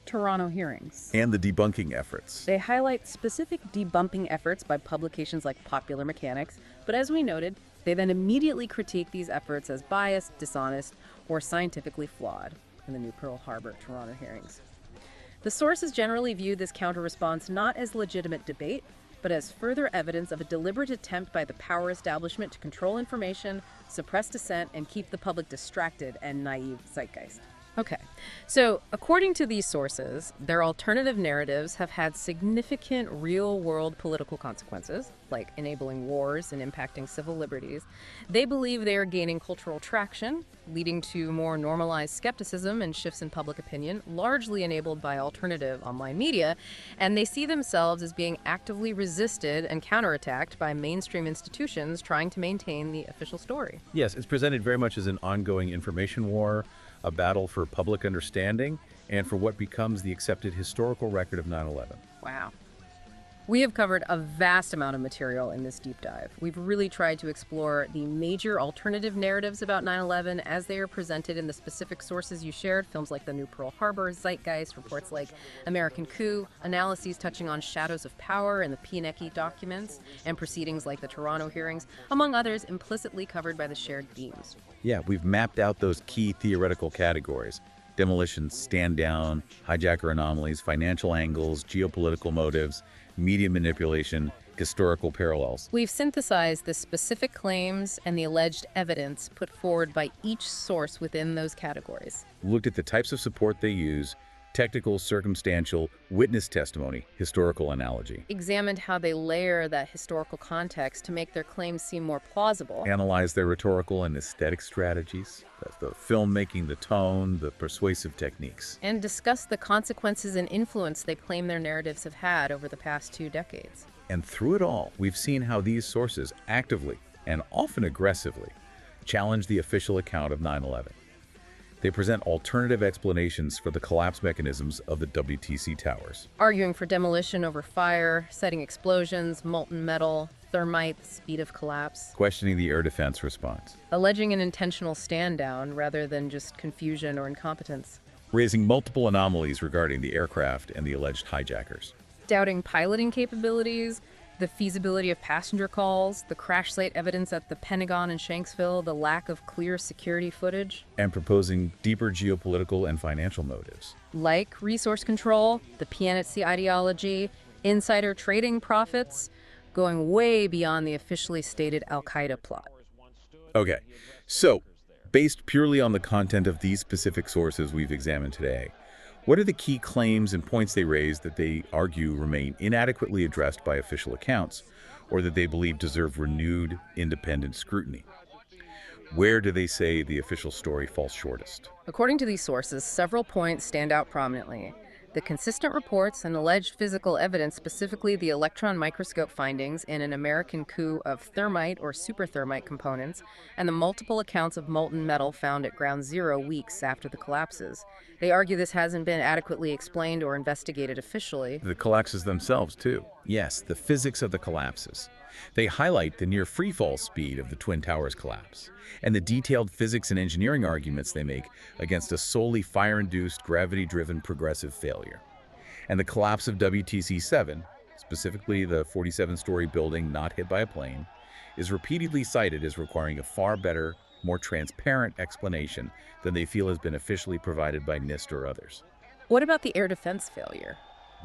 [SPEAKER 1] Toronto hearings.
[SPEAKER 2] And the debunking efforts.
[SPEAKER 1] They highlight specific debunking efforts by publications like Popular Mechanics, but as we noted, they then immediately critique these efforts as biased, dishonest, or scientifically flawed in the new Pearl Harbor Toronto hearings. The sources generally view this counter-response not as legitimate debate, but as further evidence of a deliberate attempt by the power establishment to control information, suppress dissent, and keep the public distracted and naive zeitgeist. Okay, so according to these sources, their alternative narratives have had significant real-world political consequences, like enabling wars and impacting civil liberties. They believe they are gaining cultural traction, leading to more normalized skepticism and shifts in public opinion, largely enabled by alternative online media, and they see themselves as being actively resisted and counterattacked by mainstream institutions trying to maintain the official story.
[SPEAKER 2] Yes, it's presented very much as an ongoing information war, a battle for public understanding, and for what becomes the accepted historical record of 9/11.
[SPEAKER 1] Wow. We have covered a vast amount of material in this deep dive. We've really tried to explore the major alternative narratives about 9/11 as they are presented in the specific sources you shared, films like The New Pearl Harbor, Zeitgeist, reports like American Coup, analyses touching on shadows of power in the Pianecki documents, and proceedings like the Toronto hearings, among others implicitly covered by the shared themes.
[SPEAKER 2] Yeah, we've mapped out those key theoretical categories: demolition, stand down, hijacker anomalies, financial angles, geopolitical motives, media manipulation, historical parallels.
[SPEAKER 1] We've synthesized the specific claims and the alleged evidence put forward by each source within those categories.
[SPEAKER 2] Looked at the types of support they use: technical, circumstantial, witness testimony, historical analogy.
[SPEAKER 1] Examined how they layer that historical context to make their claims seem more plausible.
[SPEAKER 2] Analyze their rhetorical and aesthetic strategies, the filmmaking, the tone, the persuasive techniques.
[SPEAKER 1] And discuss the consequences and influence they claim their narratives have had over the past 2 decades.
[SPEAKER 2] And through it all, we've seen how these sources actively, and often aggressively, challenge the official account of 9/11. They present alternative explanations for the collapse mechanisms of the WTC towers.
[SPEAKER 1] Arguing for demolition over fire, citing explosions, molten metal, thermite, the speed of collapse.
[SPEAKER 2] Questioning the air defense response.
[SPEAKER 1] Alleging an intentional stand down rather than just confusion or incompetence.
[SPEAKER 2] Raising multiple anomalies regarding the aircraft and the alleged hijackers.
[SPEAKER 1] Doubting piloting capabilities, the feasibility of passenger calls, the crash site evidence at the Pentagon in Shanksville, the lack of clear security footage.
[SPEAKER 2] And proposing deeper geopolitical and financial motives.
[SPEAKER 1] Like resource control, the Pianetsi ideology, insider trading profits, going way beyond the officially stated al-Qaeda plot.
[SPEAKER 2] Okay, so based purely on the content of these specific sources we've examined today, what are the key claims and points they raise that they argue remain inadequately addressed by official accounts, or that they believe deserve renewed, independent scrutiny? Where do they say the official story falls shortest?
[SPEAKER 1] According to these sources, several points stand out prominently. The consistent reports and alleged physical evidence, specifically the electron microscope findings in an American coup of thermite or superthermite components, and the multiple accounts of molten metal found at ground zero weeks after the collapses. They argue this hasn't been adequately explained or investigated officially.
[SPEAKER 2] The collapses themselves, too. Yes, the physics of the collapses. They highlight the near freefall speed of the Twin Towers collapse and the detailed physics and engineering arguments they make against a solely fire-induced, gravity-driven progressive failure. And the collapse of WTC-7, specifically the 47-story building not hit by a plane, is repeatedly cited as requiring a far better, more transparent explanation than they feel has been officially provided by NIST or others.
[SPEAKER 1] What about the air defense failure?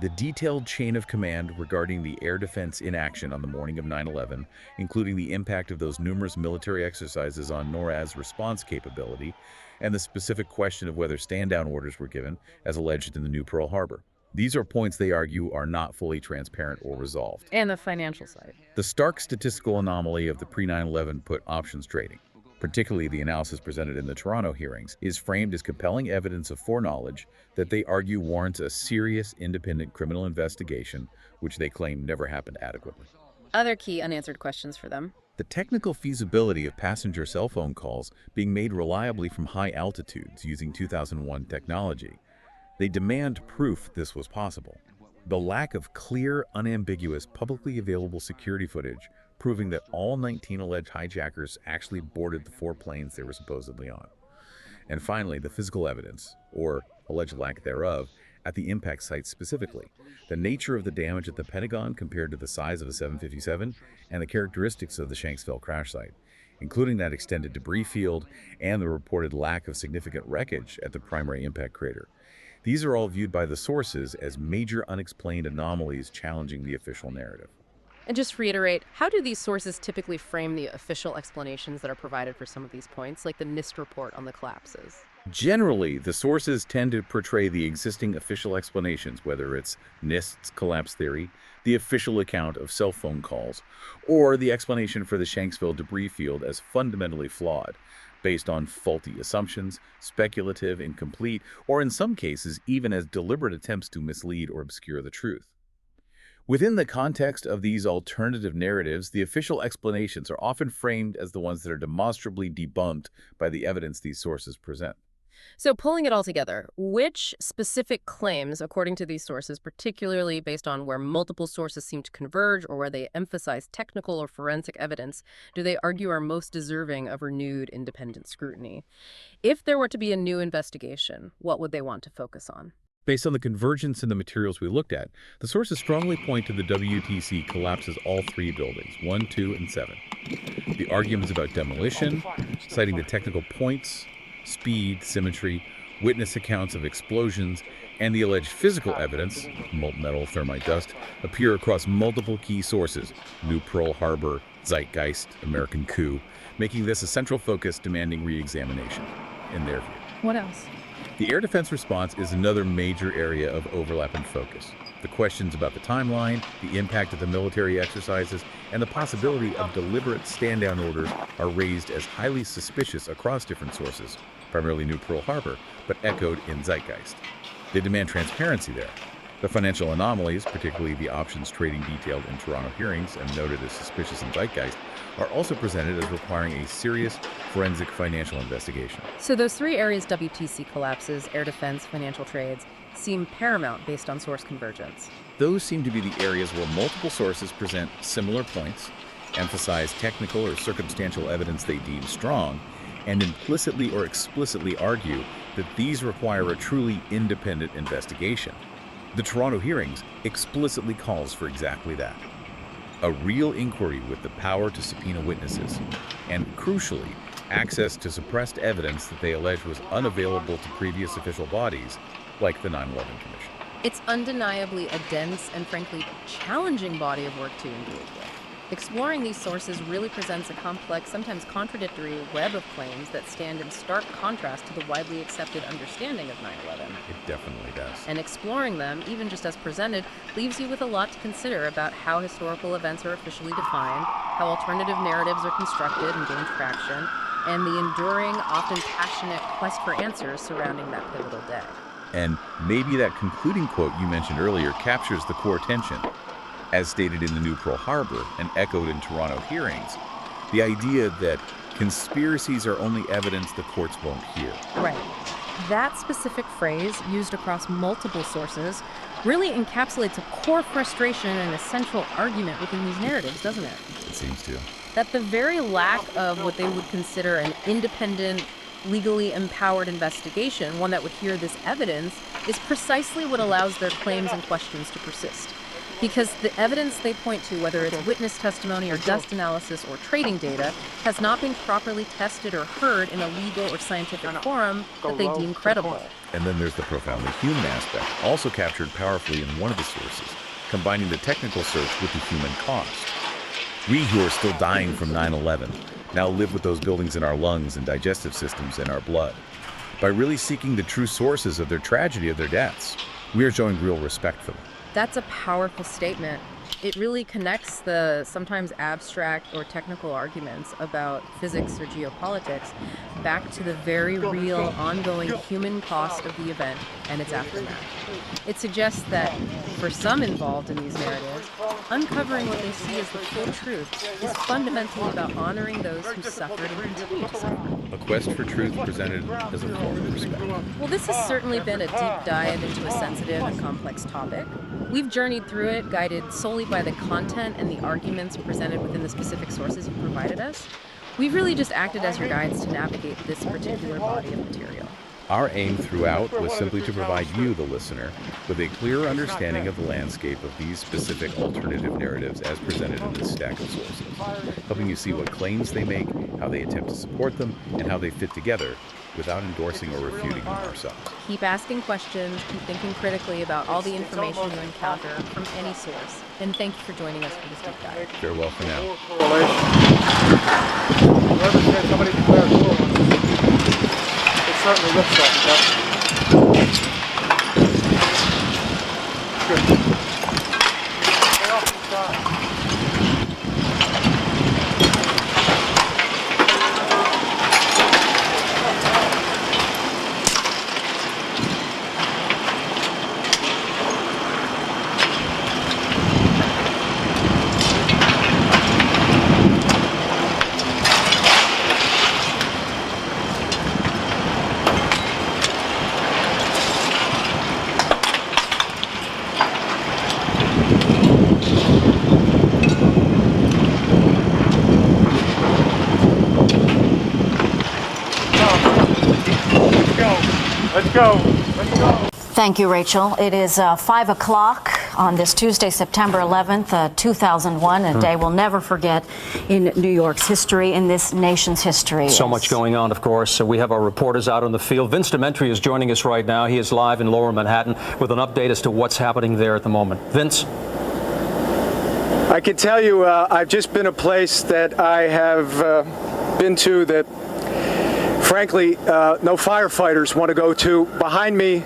[SPEAKER 2] The detailed chain of command regarding the air defense inaction on the morning of 9/11, including the impact of those numerous military exercises on NORAD's response capability, and the specific question of whether stand-down orders were given, as alleged in the New Pearl Harbor. These are points they argue are not fully transparent or resolved.
[SPEAKER 1] And the financial side.
[SPEAKER 2] The stark statistical anomaly of the pre-9/11 put options trading, particularly the analysis presented in the Toronto hearings, is framed as compelling evidence of foreknowledge that they argue warrants a serious independent criminal investigation, which they claim never happened adequately.
[SPEAKER 1] Other key unanswered questions for them.
[SPEAKER 2] The technical feasibility of passenger cell phone calls being made reliably from high altitudes using 2001 technology. They demand proof this was possible. The lack of clear, unambiguous, publicly available security footage proving that all 19 alleged hijackers actually boarded the 4 planes they were supposedly on. And finally, the physical evidence, or alleged lack thereof, at the impact site specifically. The nature of the damage at the Pentagon compared to the size of a 757, and the characteristics of the Shanksville crash site, including that extended debris field and the reported lack of significant wreckage at the primary impact crater. These are all viewed by the sources as major unexplained anomalies challenging the official narrative.
[SPEAKER 1] And just reiterate, how do these sources typically frame the official explanations that are provided for some of these points, like the NIST report on the collapses?
[SPEAKER 2] Generally, the sources tend to portray the existing official explanations, whether it's NIST's collapse theory, the official account of cell phone calls, or the explanation for the Shanksville debris field as fundamentally flawed, based on faulty assumptions, speculative, incomplete, or in some cases, even as deliberate attempts to mislead or obscure the truth. Within the context of these alternative narratives, the official explanations are often framed as the ones that are demonstrably debunked by the evidence these sources present.
[SPEAKER 1] So pulling it all together, which specific claims, according to these sources, particularly based on where multiple sources seem to converge or where they emphasize technical or forensic evidence, do they argue are most deserving of renewed independent scrutiny? If there were to be a new investigation, what would they want to focus on?
[SPEAKER 2] Based on the convergence in the materials we looked at, the sources strongly point to the WTC collapses all three buildings, 1, 2, and 7. The arguments about demolition, citing the technical points, speed, symmetry, witness accounts of explosions, and the alleged physical evidence, molten metal, thermite dust, appear across multiple key sources, New Pearl Harbor, Zeitgeist, American Coup, making this a central focus demanding re-examination, in their view.
[SPEAKER 1] What else?
[SPEAKER 2] The air defense response is another major area of overlap and focus. The questions about the timeline, the impact of the military exercises, and the possibility of deliberate stand-down orders are raised as highly suspicious across different sources, primarily New Pearl Harbor, but echoed in Zeitgeist. They demand transparency there. The financial anomalies, particularly the options trading detailed in Toronto hearings and noted as suspicious in Zeitgeist, are also presented as requiring a serious forensic financial investigation.
[SPEAKER 1] So those three areas, WTC collapses, air defense, financial trades, seem paramount based on source convergence.
[SPEAKER 2] Those seem to be the areas where multiple sources present similar points, emphasize technical or circumstantial evidence they deem strong, and implicitly or explicitly argue that these require a truly independent investigation. The Toronto hearings explicitly calls for exactly that. A real inquiry with the power to subpoena witnesses, and crucially, access to suppressed evidence that they allege was unavailable to previous official bodies, like the 9/11 Commission.
[SPEAKER 1] It's undeniably a dense and frankly challenging body of work to engage with. Exploring these sources really presents a complex, sometimes contradictory web of claims that stand in stark contrast to the widely accepted understanding of 9/11.
[SPEAKER 2] It definitely does.
[SPEAKER 1] And exploring them, even just as presented, leaves you with a lot to consider about how historical events are officially defined, how alternative narratives are constructed and gain traction, and the enduring, often passionate quest for answers surrounding that pivotal day.
[SPEAKER 2] And maybe that concluding quote you mentioned earlier captures the core tension. As stated in the New Pearl Harbor and echoed in Toronto hearings, the idea that conspiracies are only evidence the courts won't hear.
[SPEAKER 1] Right. That specific phrase, used across multiple sources, really encapsulates a core frustration and a central argument within these narratives, doesn't it?
[SPEAKER 2] It seems to.
[SPEAKER 1] That the very lack of what they would consider an independent, legally empowered investigation, one that would hear this evidence, is precisely what allows their claims and questions to persist. Because the evidence they point to, whether it's witness testimony or dust analysis or trading data, has not been properly tested or heard in a legal or scientific forum that they deem credible.
[SPEAKER 2] And then there's the profoundly human aspect, also captured powerfully in one of the sources, combining the technical search with the human cost. We who are still dying from 9/11 now live with those buildings in our lungs and digestive systems in our blood. By really seeking the true sources of their tragedy, of their deaths, we are showing real respect for them.
[SPEAKER 1] That's a powerful statement. It really connects the sometimes abstract or technical arguments about physics or geopolitics back to the very real, ongoing human cost of the event and its aftermath. It suggests that, for some involved in these narratives, uncovering what they see as the full truth is fundamentally about honoring those who suffered and continue to suffer.
[SPEAKER 2] A quest for truth presented as a form of respect.
[SPEAKER 1] Well, this has certainly been a deep dive into a sensitive and complex topic. We've journeyed through it, guided solely by the content and the arguments presented within the specific sources you provided us. We've really just acted as your guides to navigate this particular body of material.
[SPEAKER 2] Our aim throughout was simply to provide you, the listener, with a clearer understanding of the landscape of these specific alternative narratives as presented in this stack of sources, helping you see what claims they make, how they attempt to support them, and how they fit together without endorsing or refuting them ourselves.
[SPEAKER 1] Keep asking questions, keep thinking critically about all the information you encounter from any source, and thank you for joining us for this deep dive.
[SPEAKER 2] Farewell for now.
[SPEAKER 3] Whoever said somebody declared war on us, it certainly looks like it. Good. Stay off the side. go. Let's go.
[SPEAKER 4] Thank you, Rachel. It is 5 o'clock on this Tuesday, September 11th, 2001, a day we'll never forget in New York's history, in this nation's history.
[SPEAKER 5] So much going on, of course. So we have our reporters out on the field. Vince Dementri is joining us right now. He is live in Lower Manhattan with an update as to what's happening there at the moment. Vince?
[SPEAKER 6] I can tell you I've just been a place that I have been to that, frankly, no firefighters want to go to. Behind me,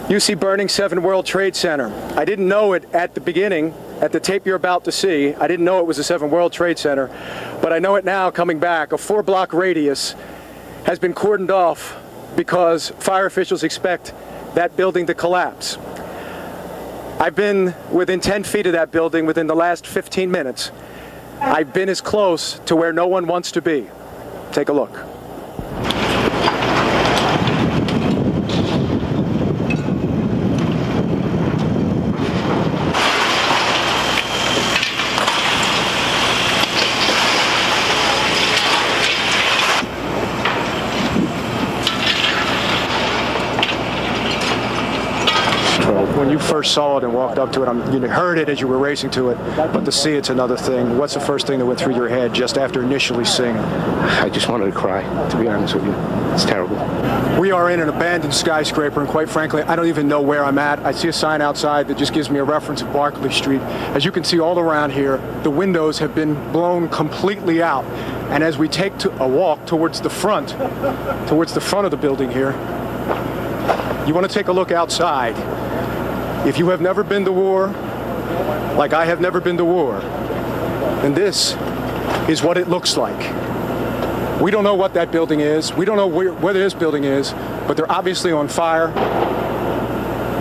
[SPEAKER 6] you see burning 7 World Trade Center. I didn't know it at the beginning, at the tape you're about to see. I didn't know it was a 7 World Trade Center, but I know it now coming back. A 4-block radius has been cordoned off because fire officials expect that building to collapse. I've been within 10 feet of that building within the last 15 minutes. I've been as close to where no one wants to be. Take a look. When you first saw it and walked up to it, you heard it as you were racing to it, but to see it's another thing. What's the first thing that went through your head just after initially seeing it?
[SPEAKER 7] I just wanted to cry, to be honest with you. It's terrible.
[SPEAKER 6] We are in an abandoned skyscraper, and quite frankly, I don't even know where I'm at. I see a sign outside that just gives me a reference of Barclay Street. As you can see all around here, the windows have been blown completely out. And as we take a walk towards the front of the building here, you want to take a look outside. If you have never been to war, like I have never been to war, then this is what it looks like. We don't know what that building is. We don't know where this building is, but they're obviously on fire.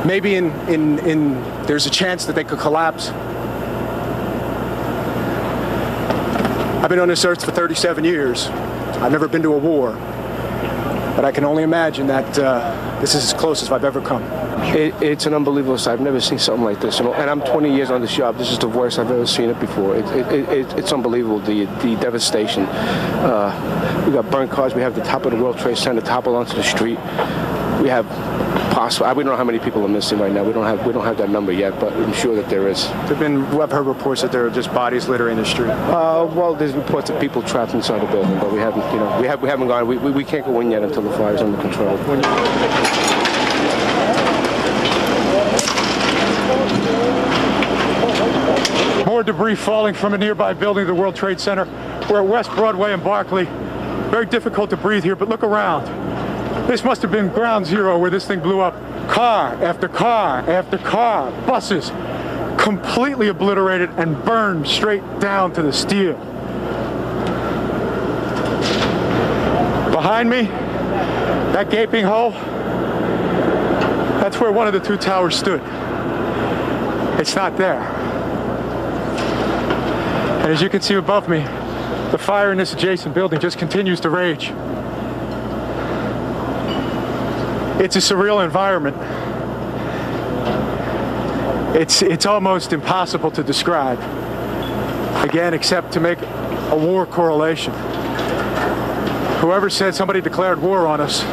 [SPEAKER 6] Maybe there's a chance that they could collapse. I've been on this earth for 37 years. I've never been to a war, but I can only imagine that this is as close as I've ever come.
[SPEAKER 7] It's an unbelievable sight. I've never seen something like this. And I'm 20 years on this job. This is the worst I've ever seen it before. It's unbelievable, the devastation. We got burnt cars. We have the top of the World Trade Center toppled onto the street. We have we don't know how many people are missing right now. We don't have that number yet, but I'm sure that there is.
[SPEAKER 6] I've heard reports that there are just bodies littering the street.
[SPEAKER 7] Well, there's reports of people trapped inside the building, but we haven't gone. We can't go in yet until the fire's under control.
[SPEAKER 3] More debris falling from a nearby building, the World Trade Center. We're at West Broadway in Barclay. Very difficult to breathe here, but look around. This must have been ground zero where this thing blew up. Car after car after car, buses, completely obliterated and burned straight down to the steel. Behind me, that gaping hole, that's where one of the 2 towers stood. It's not there. And as you can see above me, the fire in this adjacent building just continues to rage. It's a surreal environment. It's almost impossible to describe. Again, except to make a war correlation. Whoever said somebody declared war on us,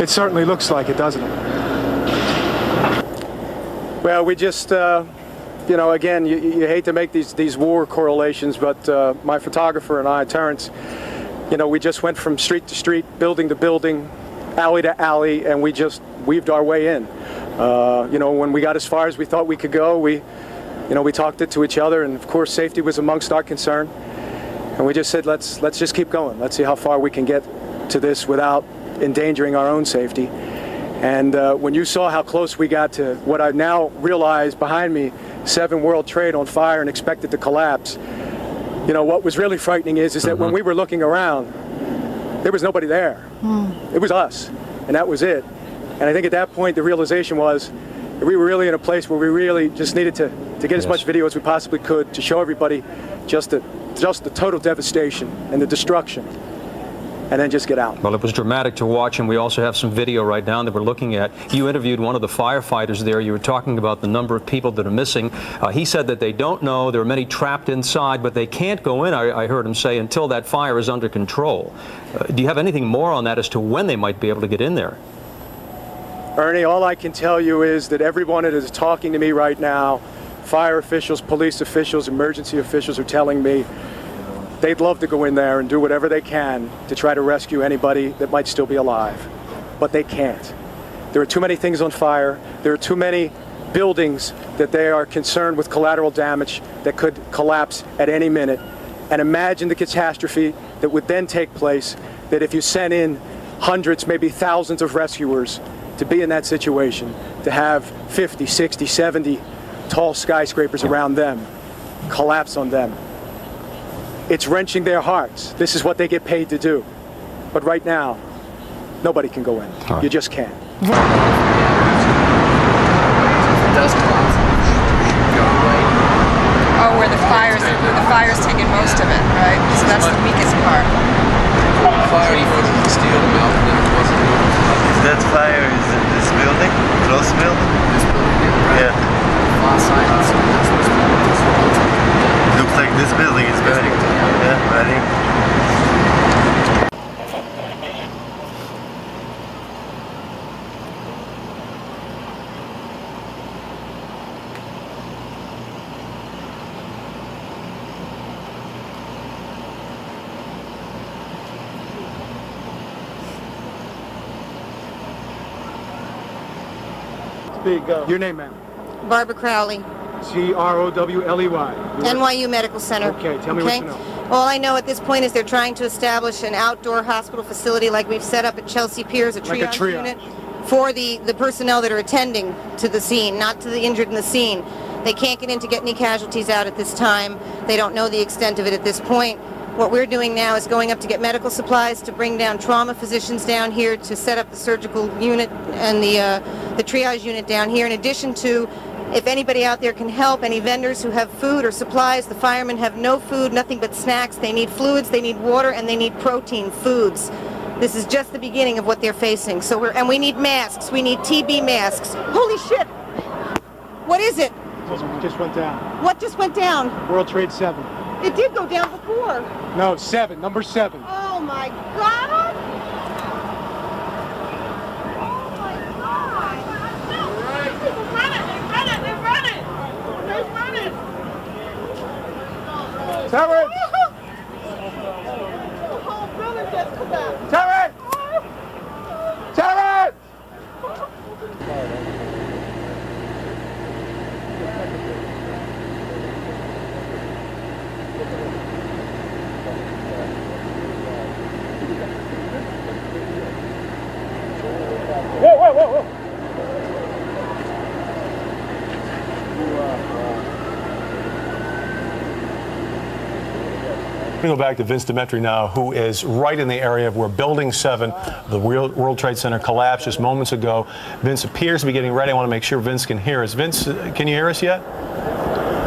[SPEAKER 3] it certainly looks like it, doesn't it?
[SPEAKER 6] Well, we just, again, you hate to make these war correlations, but my photographer and I, Terrence, we just went from street to street, building to building, alley to alley, and we just weaved our way in. When we got as far as we thought we could go, we talked it to each other, and of course safety was amongst our concern. And we just said, let's just keep going. Let's see how far we can get to this without endangering our own safety. And when you saw how close we got to what I now realize behind me, 7 World Trade on fire and expected to collapse, what was really frightening is that when we were looking around, there was nobody there. It was us, and that was it. And I think at that point the realization was that we were really in a place where we really just needed to get as much video as we possibly could to show everybody just the total devastation and the destruction, and then just get out.
[SPEAKER 5] Well, it was dramatic to watch, and we also have some video right now that we're looking at. You interviewed one of the firefighters there. You were talking about the number of people that are missing. He said that they don't know. There are many trapped inside, but they can't go in, I heard him say, until that fire is under control. Do you have anything more on that as to when they might be able to get in there?
[SPEAKER 6] Ernie, all I can tell you is that everyone that is talking to me right now, fire officials, police officials, emergency officials, are telling me they'd love to go in there and do whatever they can to try to rescue anybody that might still be alive. But they can't. There are too many things on fire. There are too many buildings that they are concerned with collateral damage that could collapse at any minute. And imagine the catastrophe that would then take place, that if you sent in hundreds, maybe thousands of rescuers to be in that situation, to have 50, 60, 70 tall skyscrapers around them collapse on them. It's wrenching their hearts. This is what they get paid to do. But right now, nobody can go in. You just can't.
[SPEAKER 8] Oh, where the fire's taking most of it, right? So that's the weakest part.
[SPEAKER 9] That fire is in this building, close building? This building, right? Yeah. Looks like this building is burning. Yeah, burning.
[SPEAKER 6] Your name, ma'am?
[SPEAKER 8] Barbara Crowley,
[SPEAKER 6] Crowley.
[SPEAKER 8] NYU Medical Center.
[SPEAKER 6] Okay, tell me what you know.
[SPEAKER 8] All I know at this point is they're trying to establish an outdoor hospital facility like we've set up at Chelsea Piers, a triage unit, for the personnel that are attending to the scene, not to the injured in the scene. They can't get in to get any casualties out at this time. They don't know the extent of it at this point. What we're doing now is going up to get medical supplies, to bring down trauma physicians down here, to set up the surgical unit and the triage unit down here, in addition to, if anybody out there can help, any vendors who have food or supplies. The firemen have no food, nothing but snacks. They need fluids, they need water, and they need protein foods. This is just the beginning of what they're facing. So we need masks. We need TB masks. Holy shit! What is it?
[SPEAKER 6] Just went down.
[SPEAKER 8] What just went down?
[SPEAKER 6] World Trade 7.
[SPEAKER 8] It did go down before.
[SPEAKER 6] No, 7. Number 7.
[SPEAKER 8] Oh my God! Oh my God! They're running!
[SPEAKER 6] Terrence!
[SPEAKER 8] The whole building just collapsed.
[SPEAKER 6] Terrence! Terrence! Whoa!
[SPEAKER 10] We go back to Vince Demetri now, who is right in the area of where Building 7, the World Trade Center, collapsed just moments ago. Vince appears to be getting ready. I want to make sure Vince can hear us. Vince, can you hear us yet?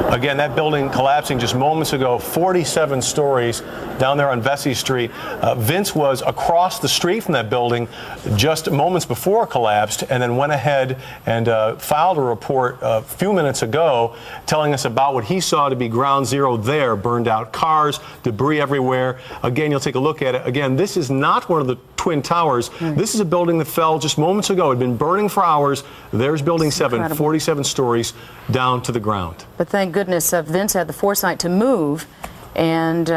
[SPEAKER 10] Again, that building collapsing just moments ago, 47 stories down there on Vesey Street. Vince was across the street from that building just moments before it collapsed, and then went ahead and filed a report a few minutes ago telling us about what he saw to be ground zero there. Burned out cars, debris everywhere. Again, you'll take a look at it. Again, this is not one of the Twin Towers. This is a building that fell just moments ago. It had been burning for hours. There's Building 7, incredible. 47 stories down to the ground.
[SPEAKER 4] But thank goodness Vince had the foresight to move, and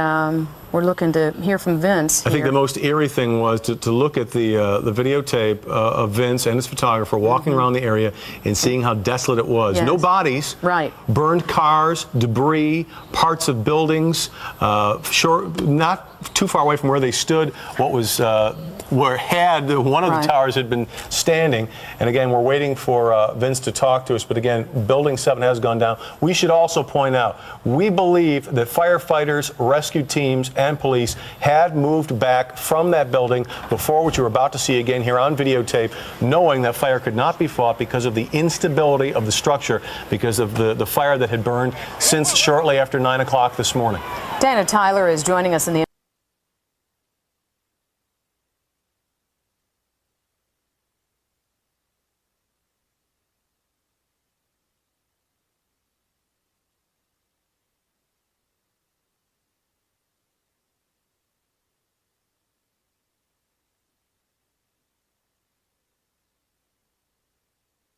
[SPEAKER 4] we're looking to hear from Vince here.
[SPEAKER 10] I think the most eerie thing was to look at the videotape of Vince and his photographer walking around the area and seeing how desolate it was.
[SPEAKER 4] Yes.
[SPEAKER 10] No bodies,
[SPEAKER 4] right.
[SPEAKER 10] Burned cars, debris, parts of buildings, not too far away from where they stood, what was one of the towers had been standing. And again, we're waiting for Vince to talk to us. But again, Building 7 has gone down. We should also point out, we believe that firefighters, rescue teams, and police had moved back from that building before, what you're about to see again here on videotape, knowing that fire could not be fought because of the instability of the structure, because of the fire that had burned since shortly after 9 o'clock this morning.
[SPEAKER 4] Dana Tyler is joining us in the